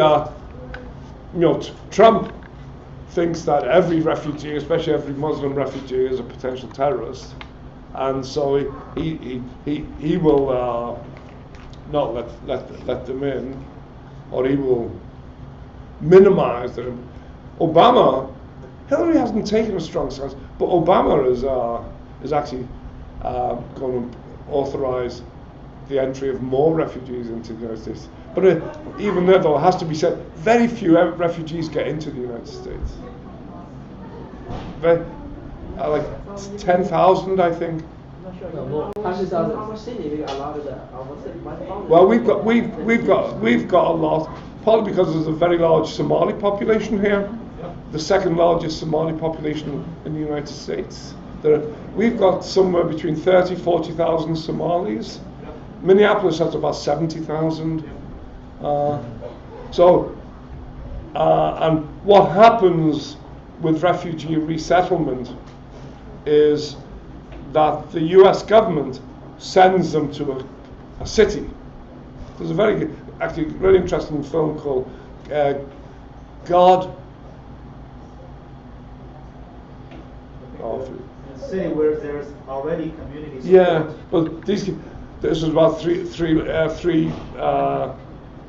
Trump thinks that every refugee, especially every Muslim refugee, is a potential terrorist, and so he will not let them in, or he will minimize them. Hillary hasn't taken a strong stance, but Obama is actually going to authorize the entry of more refugees into the United States. But even there, though, it has to be said, very few refugees get into the United States. Like 10,000, I think. I'm not sure. No, 100,000. Our city, we allowed our city 1,000. Well, we've got a lot, partly because there's a very large Somali population here, the second largest Somali population in the United States. We've got somewhere between 40,000 Somalis. Minneapolis has about 70,000. And what happens with refugee resettlement is that the US government sends them to a city. There's a very interesting film called God. A city where there's already community support. Yeah, but this is about three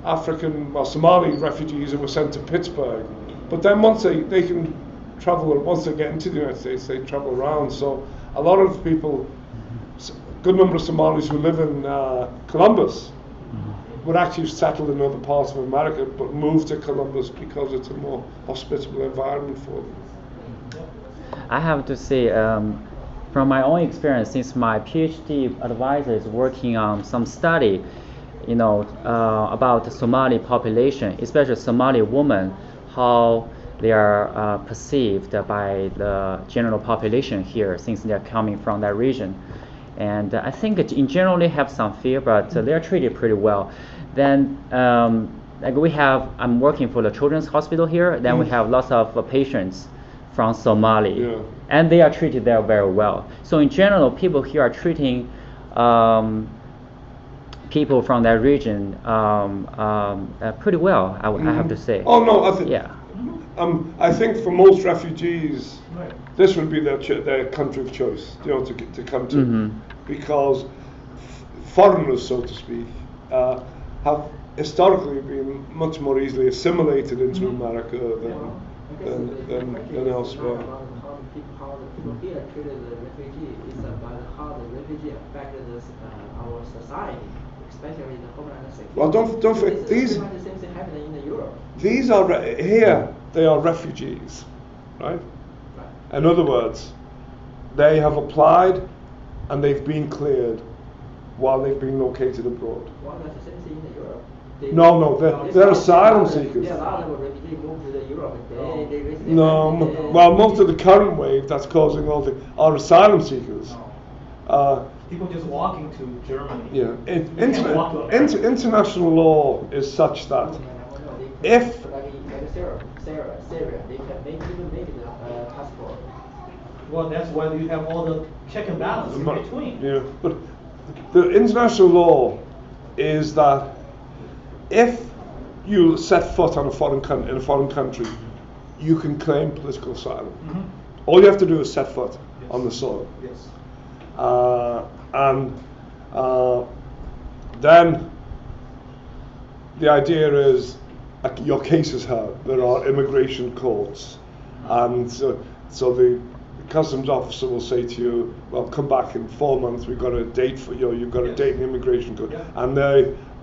African, Somali refugees who were sent to Pittsburgh But then once they can travel, once they get into the United States, they travel around. So a lot of people, good number of Somalis who live in Columbus would actually settle in other parts of America, but move to Columbus because it's a more hospitable environment for them. I have to say, from my own experience, since my PhD advisor is working on some study, about the Somali population, especially Somali women, how they are perceived by the general population here, since they are coming from that region. And I think in general they have some fear, but they are treated pretty well. Then, I'm working for the Children's Hospital here. Then we have lots of patients from Somalia, and they are treated there very well. So in general, people here are treating people from that region pretty well. I have to say. Oh no, I think for most refugees, this would be their country of choice, to come to, because foreigners, so to speak, have historically been much more easily assimilated into America than elsewhere. How the people here treated the refugee is about how the refugee affected our society, especially the homeland security. Well, don't forget these. The same thing happening in Europe. These are here. They are refugees, right? In other words, they have applied and they've been cleared while they've been located abroad. Well, that's the same thing in Europe. They're asylum seekers. Yeah, a lot of refugees move to Europe. Well, most of the current wave that's causing all are asylum seekers. People just walking to Germany. Yeah, international law is such that if Syria, they can even make the passport. Well, that's why you have all the check and balance in between. Yeah, but the international law is that if you set foot on in a foreign country, you can claim political asylum. All you have to do is set foot on the soil. Yes. And then the idea is your case is heard. There are immigration courts, and so the customs officer will say to you, "Well, come back in 4 months. We've got a date for you. You've got a date in the immigration court." And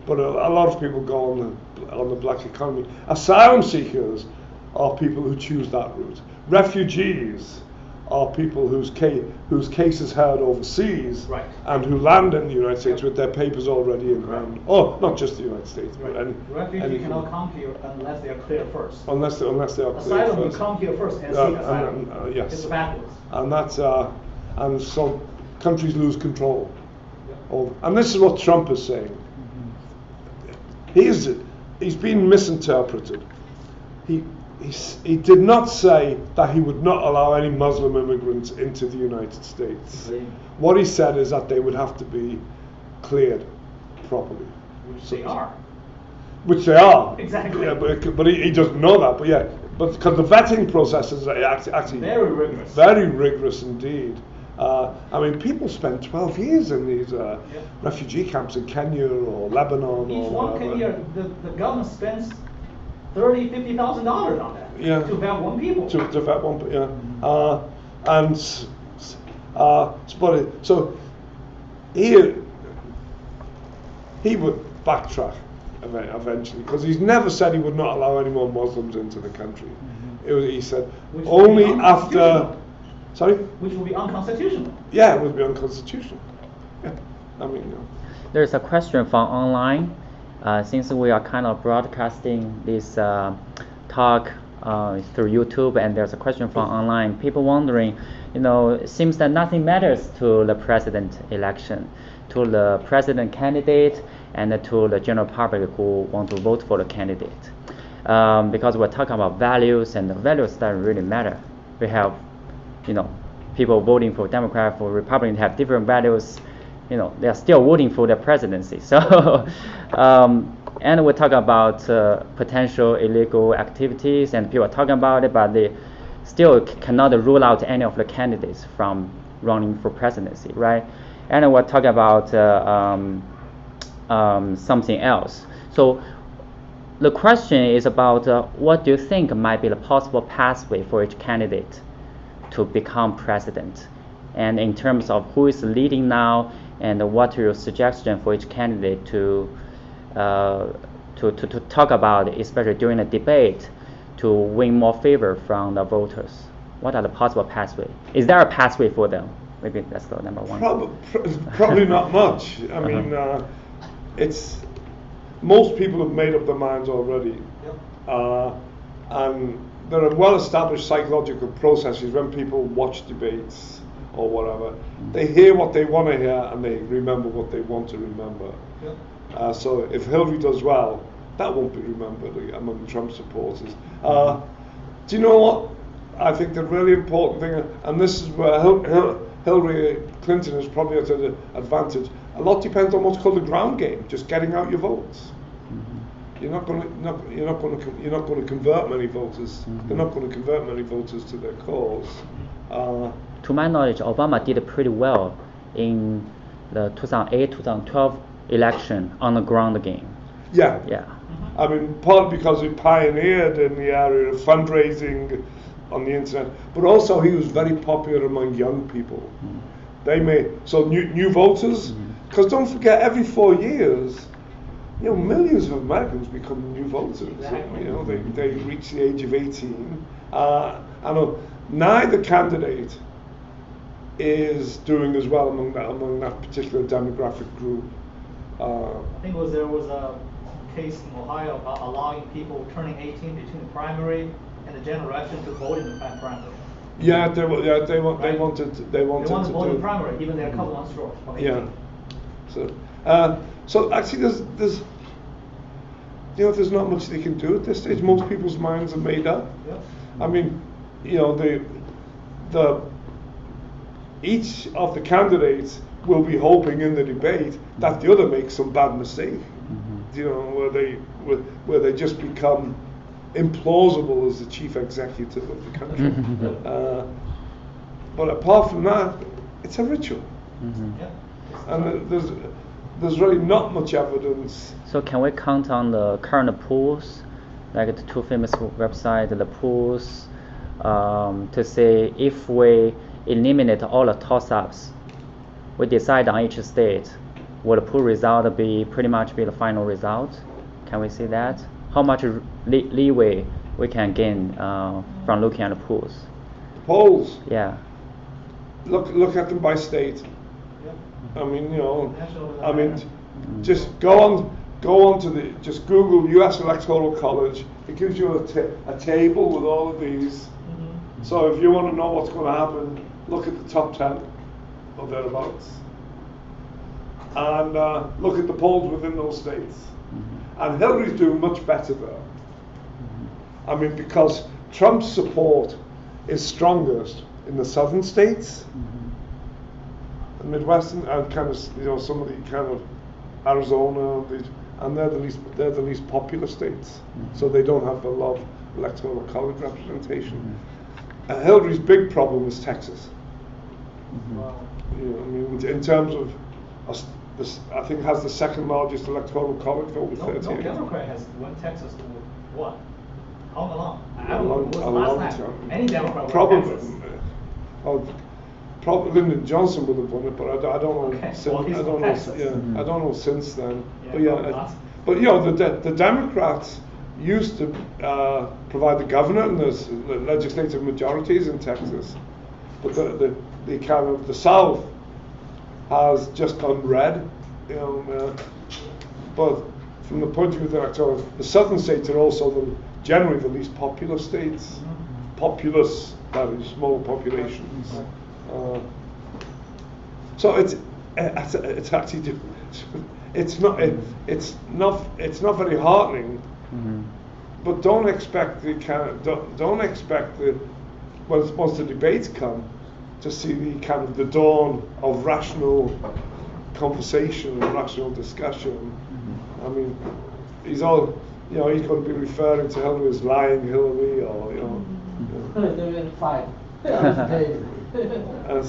but a lot of people go on the black economy. Asylum seekers are people who choose that route. Refugees are people whose case is heard overseas, and who land in the United States with their papers already in hand. Oh, not just the United States, but refugees cannot come here unless they are cleared first. Unless they are cleared first. Asylum will come here first and seek asylum. Yes. It's backwards. And that's and so countries lose control. And this is what Trump is saying. He's been misinterpreted. He did not say that he would not allow any Muslim immigrants into the United States. What he said is that they would have to be cleared properly. Which they are. Which they are. Exactly. Yeah, but he doesn't know that. But because the vetting process is actually very rigorous. Very rigorous indeed. I mean, people spend 12 years in these refugee camps in Kenya or Lebanon. Each one Kenya, the government spends $30,000-$50,000 on that to vet one people. To vet one, so he would backtrack eventually, because he's never said he would not allow any more Muslims into the country. He said only after. Sorry? Which will be unconstitutional. Yeah, it would be unconstitutional. Yeah, I mean. There's a question from online. Since we are kind of broadcasting this talk through YouTube, and there's a question from online. People wondering, it seems that nothing matters to the president election, to the president candidate, and to the general public who want to vote for the candidate. Because we're talking about values, and the values doesn't really matter. We have people voting for Democrat, for Republican have different values. They are still voting for the presidency. So, and we talk about potential illegal activities, and people are talking about it, but they still cannot rule out any of the candidates from running for presidency, right? And we're talking about something else. So, the question is about what do you think might be the possible pathway for each candidate to become president, and in terms of who is leading now, and what are your suggestions for each candidate to talk about, especially during the debate, to win more favor from the voters? What are the possible pathways? Is there a pathway for them? Maybe that's the number one. Probably not much. I mean, it's most people have made up their minds already, and there are well-established psychological processes when people watch debates or whatever. They hear what they want to hear and they remember what they want to remember. So if Hillary does well, that won't be remembered among Trump supporters. Do you know what? I think the really important thing, and this is where Hillary Clinton is probably at an advantage. A lot depends on what's called the ground game, just getting out your votes. You're not going to convert many voters. They're not going to convert many voters to their cause. To my knowledge, Obama did pretty well in the 2008-2012 election on the ground game. Yeah. Yeah. I mean, partly because he pioneered in the area of fundraising on the internet, but also he was very popular among young people. They new voters, because don't forget, every 4 years, millions of Americans become new voters. They reach the age of 18. I know neither candidate is doing as well among that particular demographic group. I think there was a case in Ohio about allowing people turning 18 between the primary and the general election to vote in the primary. Yeah, they wanted to vote in the primary, even they're a couple months short of 18. So actually, there's not much they can do at this stage. Most people's minds are made up. I mean, each of the candidates will be hoping in the debate that the other makes some bad mistake. Where they just become implausible as the chief executive of the country. But apart from that, it's a ritual. And there's really not much evidence. So can we count on the current polls, like the two famous websites, the polls, to say if we eliminate all the toss-ups, we decide on each state, will the poll result pretty much be the final result? Can we see that? How much leeway we can gain from looking at the polls? Polls? Yeah. Look at them by state. I mean, just go on to just Google U.S. Electoral College. It gives you a table with all of these. So if you want to know what's going to happen, look at the top 10 or thereabouts, and look at the polls within those states. And Hillary's doing much better there. I mean, because Trump's support is strongest in the southern states, the Midwestern, and kind of some of the kind of Arizona, and they're the least popular states, so they don't have a lot of electoral college representation. Hillary's big problem is Texas. I mean, in terms of, I think has the second largest electoral college vote with 38. No Democrat has won Texas to what? How long? I A don't know. When was the last time any Democrat won Texas? Probably Lyndon Johnson would have won it, but I don't know. Okay. Since, Well, he's I don't from know. Texas. I don't know since then. But the Democrats used to provide the governor and the legislative majorities in Texas, but the kind of the South has just gone red, but from the point of view of the electoral, the southern states are also generally the least populous states, populous, that is, small populations. So it's actually it's not very heartening, but don't expect once the debates come, to see the dawn of rational conversation and rational discussion. I mean, he's going to be referring to Hillary as lying Hillary, or They're fine. and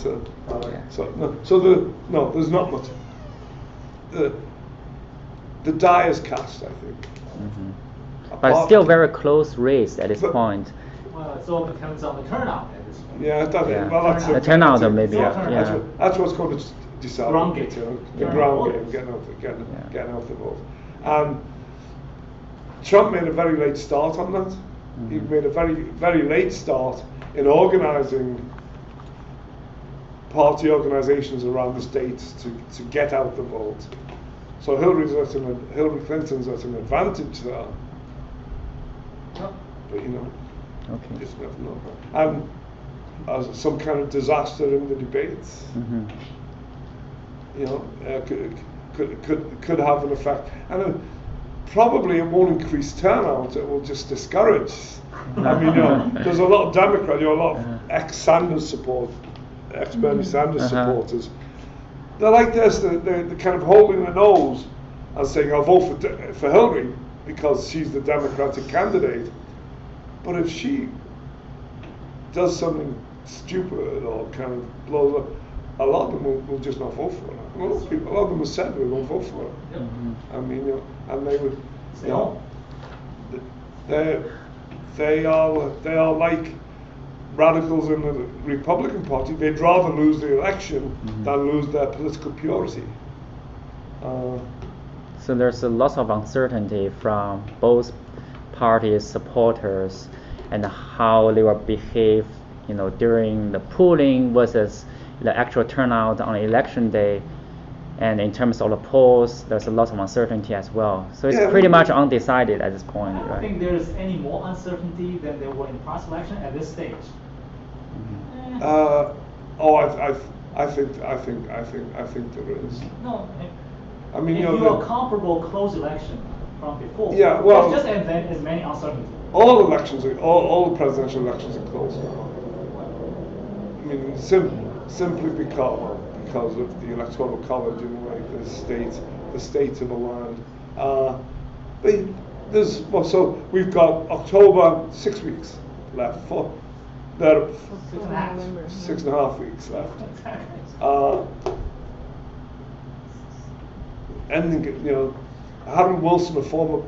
there's not much. The die is cast, I think. But it's still very close race at this point. Well, it all depends on the turnout at this point. Yeah, it does. Yeah. Well, that's The turnout maybe. Yeah. Yeah. That's what's going to decide. Ground game. The Yeah. ground game, getting out the vote. Trump made a very late start on that. He made a very late start in organising party organisations around the states to get out the vote. So Hillary Clinton's at an advantage there. But you know, Okay. just never know. And as some kind of disaster in the debates, you know, could have an effect. And probably it won't increase turnout. It will just discourage. I mean, you know, there's a lot of Democrats, you know, a lot of ex-Sanders support, ex-Bernie Sanders supporters. They're like this. They're kind of holding their nose and saying, "I'll vote for Hillary because she's the Democratic candidate." But if she does something stupid or kind of blows up, a lot of them will just not vote for her. A lot of them have said they won't vote for her. I mean, you know, and they would, you know, they are like radicals in the Republican Party. They'd rather lose the election than lose their political purity. So there's a lot of uncertainty from both parties' supporters and how they will behave, you know, during the polling versus the actual turnout on election day. And in terms of the polls, there's a lot of uncertainty as well. So it's pretty much undecided at this point, I don't right? think there's any more uncertainty than there were in the past election at this stage. I think there is. No, I mean, if you know, you are comparable close election from before, Yeah, well- there's just as many uncertainty. all elections, all presidential elections are close. I mean, simply because of the electoral college and like the state of the land. So we've got October, 6 weeks left. There, 6.5 weeks left. And you know, Harold Wilson, a former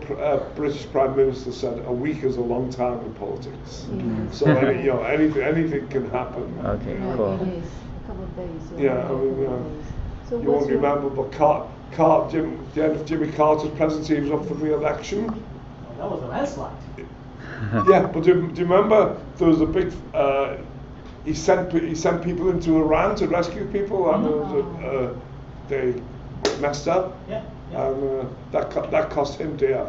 British Prime Minister, said a week is a long time in politics. So anything can happen. Okay, Yeah, cool. it is. A couple of days. Yeah, I mean, So you won't remember, but the end of Jimmy Carter's presidency, he was up for re-election. That was a landslide. Yeah, but do you remember there was a big? He sent people into Iran to rescue people, and they messed up, and that cost him dear.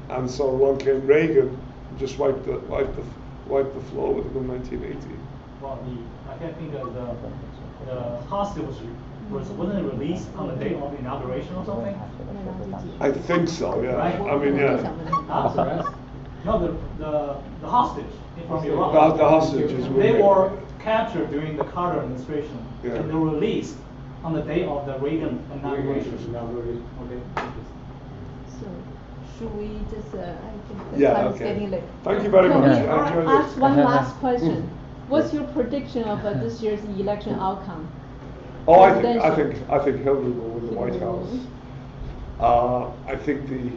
And so along came Reagan, and just wiped the floor with him in 1980. Well, I can't think of the hostage wasn't it released on the day of the inauguration or something? I think so. Yeah. Right. I mean, yeah. No, the hostage from Iran. The hostages. They were captured during the Carter administration, Yeah. and they were released on the day of the Reagan inauguration. Okay. So, should we just, I think the Yeah, time is okay. getting late. Thank you very Can much. we I enjoyed ask it. one last question? What's your prediction of this year's election outcome? Oh, I Presidential. think Hillary will win the White Hillary will House. I think the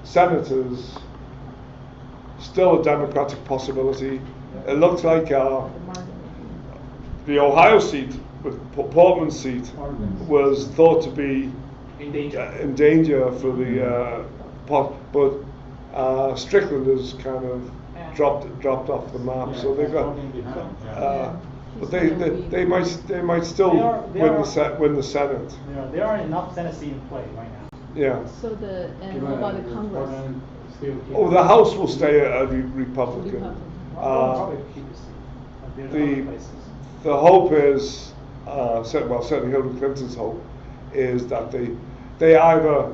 senators still a Democratic possibility. It looks like the Ohio seat, with Portman's seat, was thought to be in danger for the but Strickland has kind of dropped off the map. So they've got. But they might still win the Senate. There are enough Senate seats in play right now. Yeah. So and what about the Congress? Oh, the House will stay a Republican. The hope is, certainly Hillary Clinton's hope is that they either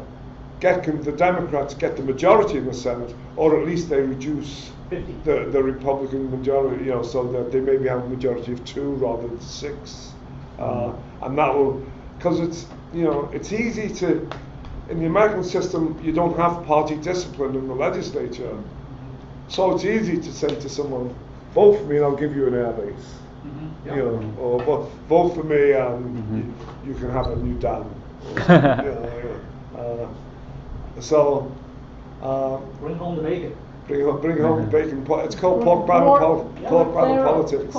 the Democrats get the majority in the Senate, or at least they reduce 50. the Republican majority, you know, so that they maybe have a majority of 2 rather than 6, and that will, because it's easy to, in the American system, you don't have party discipline in the legislature, so it's easy to say to someone, vote for me and I'll give you an airbase, you know, or vote for me and you can have a new dam. So Bring home the bacon. Bring home the bacon. It's called pork barrel politics.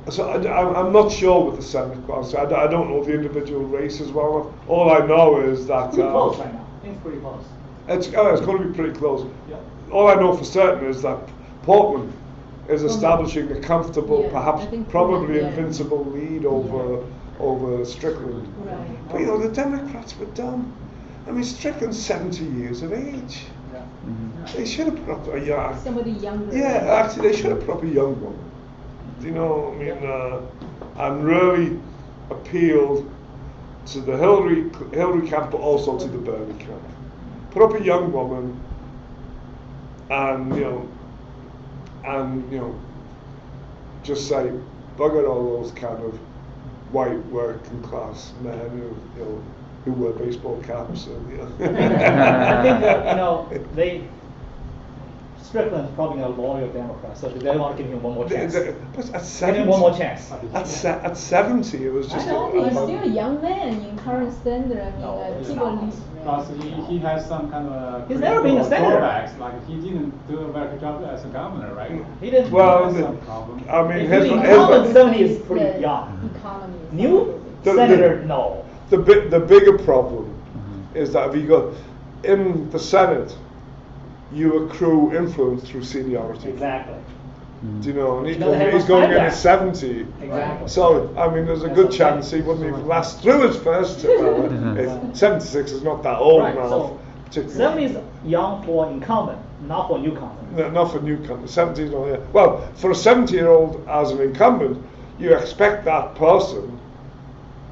So I'm not sure with the Senate. So I don't know the individual races well. All I know is that Pretty close right now. I think it's pretty close. it's going to be pretty close. Yeah. All I know for certain is that Portman is establishing a comfortable, Yeah, perhaps I think probably yeah. invincible lead over Strickland. Right. But you know, the Democrats were dumb. I mean, Strickland's 70 years of age. Yeah. They should have put up a young. Somebody younger. Yeah, actually, they should have put up a young woman. You know, I mean, and really appealed to the Hillary camp, but also to the Bernie camp. Put up a young woman, and you know, just say, bugger all those kind of white working class men who wear baseball caps and I think Strickland's probably a loyal Democrat, so they want to give him one more chance. But at 70, give him one more chance. At 70, it was just. I know, he's still a young man in current standard. I mean, No, he's people not. least. Plus, he has some kind of He's never been a senator. drawbacks, like he didn't do a very good job as a governor, right? He didn't. Well, That's some problem. I mean, If you incumbent 70 is pretty young. Economy. is New The- senator, no. the bigger problem is that if you go in the Senate, you accrue influence through seniority. Exactly. Do you know? And He doesn't have he's much going time in at left. 70. Exactly. So, I mean, there's a That's good okay. chance he wouldn't even last through his first term. 76 is not that old Right, now. so 70 is young for incumbent, not for newcomer. Not for newcomers. 70 is not. Well, for a 70-year-old as an incumbent, you expect that person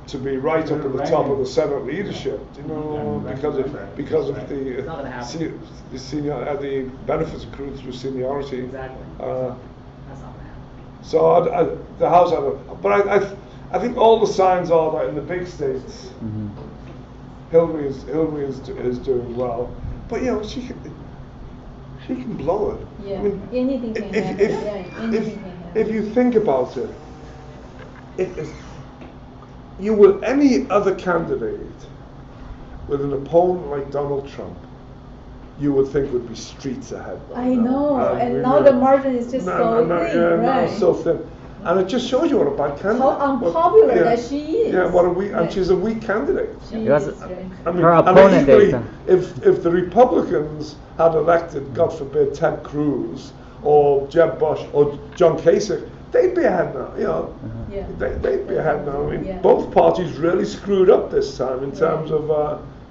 to be right up at the top of the Senate leadership, you know, because of It's not gonna happen. the senior the benefits accrued through seniority. Exactly. Uh, That's not gonna happen. So the House, but I think all the signs are that in the big states, Hillary is doing well, but you know she can blow it. Yeah, I mean, anything can happen. Anything can happen. if you think about it, if you were any other candidate with an opponent like Donald Trump, you would think would be streets ahead. I know, and now the margin is just so thin, now right? it's so thin, and it just shows you what a bad candidate. How unpopular that she is. Yeah, what a weak, Right. and she's a weak candidate. She Because is, right. I mean, Her and opponent equally, is, if the Republicans had elected, God forbid, Ted Cruz or Jeb Bush or John Kasich, they'd be ahead now. You know, Yeah. they'd be ahead now. I mean, Yeah. both parties really screwed up this time in terms of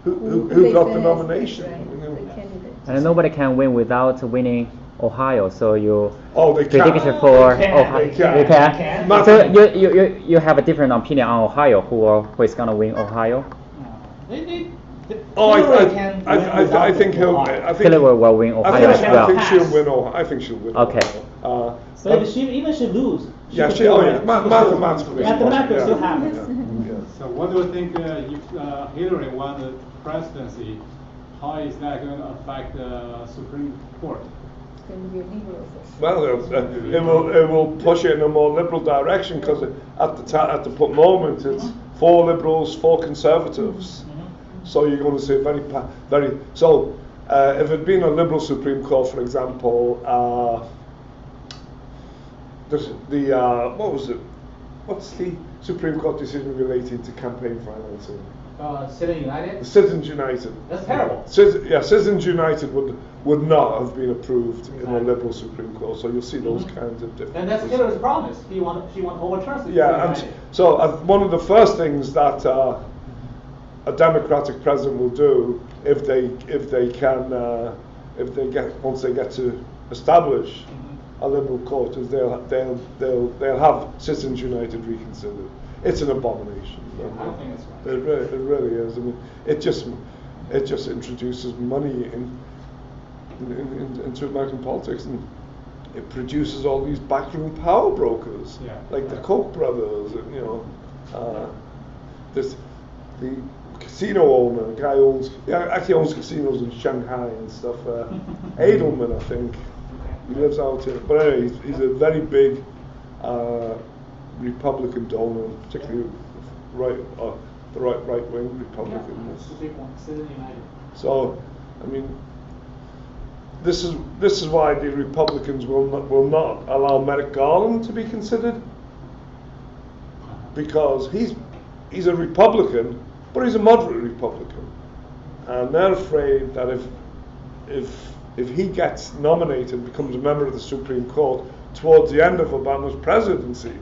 who they got say the is, nomination. right, You know. the candidate. And nobody can win without winning Ohio. So you Oh, they can. prediction for They can. Ohio. They can. You can. They can. So you have a different opinion on Ohio. Who is gonna win Ohio? Oh, Hillary can win I think he'll. Ohio. I think Hillary will win Ohio I as think, well. I think she'll win. I think she'll win. Okay. Ohio. So if she lose, Yeah, could she. still Oh, win. yeah. She could still Mathematically. win. Mathematically yeah. still happens. Yeah. So what do you think if Hillary won the presidency, how is that going to affect the Supreme Court? It's going to be a liberal system. Well, it will push it in a more liberal direction because at the moment it's 4 liberals, 4 conservatives. So you're going to see very. So if it had been a liberal Supreme Court, for example, what was it? What's the Supreme Court decision related to campaign financing? Citizen United? Citizens United. That's terrible. Citizens United would not have been approved in a Exactly. liberal Supreme Court. So you'll see those kinds of differences. And that's Hillary's promise. She want to overturn Citizen Yeah, United. and so one of the first things that a Democratic president will do if they once they get to establish a liberal court is they'll have Citizens United reconsidered. It's an abomination. I don't think it's right. It really is. I mean, it just introduces money into American politics, and it produces all these backroom power brokers, Yeah. like the Koch brothers, and the casino owner, a guy actually owns casinos in Shanghai and stuff. Edelman, I think. He lives out here, but anyway, he's a very big Republican donor, particularly the right wing Republicans. That's the big one, Citizen United. So I mean, this is why the Republicans will not allow Merrick Garland to be considered, because he's a Republican, but he's a moderate Republican, and they're afraid that if he gets nominated and becomes a member of the Supreme Court towards the end of Obama's presidency,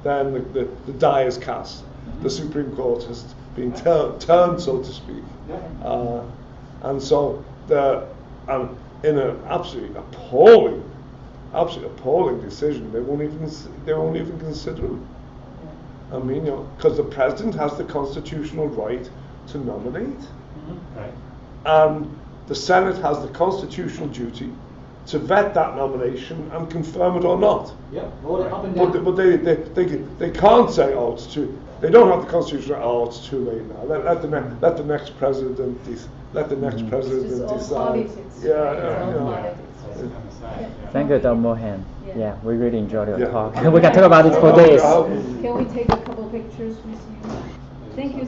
then the die is cast. The Supreme Court has been turned, so to speak, and so in an absolutely appalling decision, they won't even consider him. I mean, because the president has the constitutional right to nominate, Right. and the Senate has the constitutional duty to vet that nomination and confirm it or not. Yep, vote it up and down. But they can't say, oh, it's too. They don't have the constitutional. Oh, it's too late now. Let the next president It's just all decide. politics. Yeah, right? It's yeah, all yeah. politics. That's kind of sad. Yeah. Thank you, Dr. Mughan. Yeah. Yeah, we really enjoyed your Yeah. talk. We can talk about it for days. Can we take a couple pictures with you? Thank you.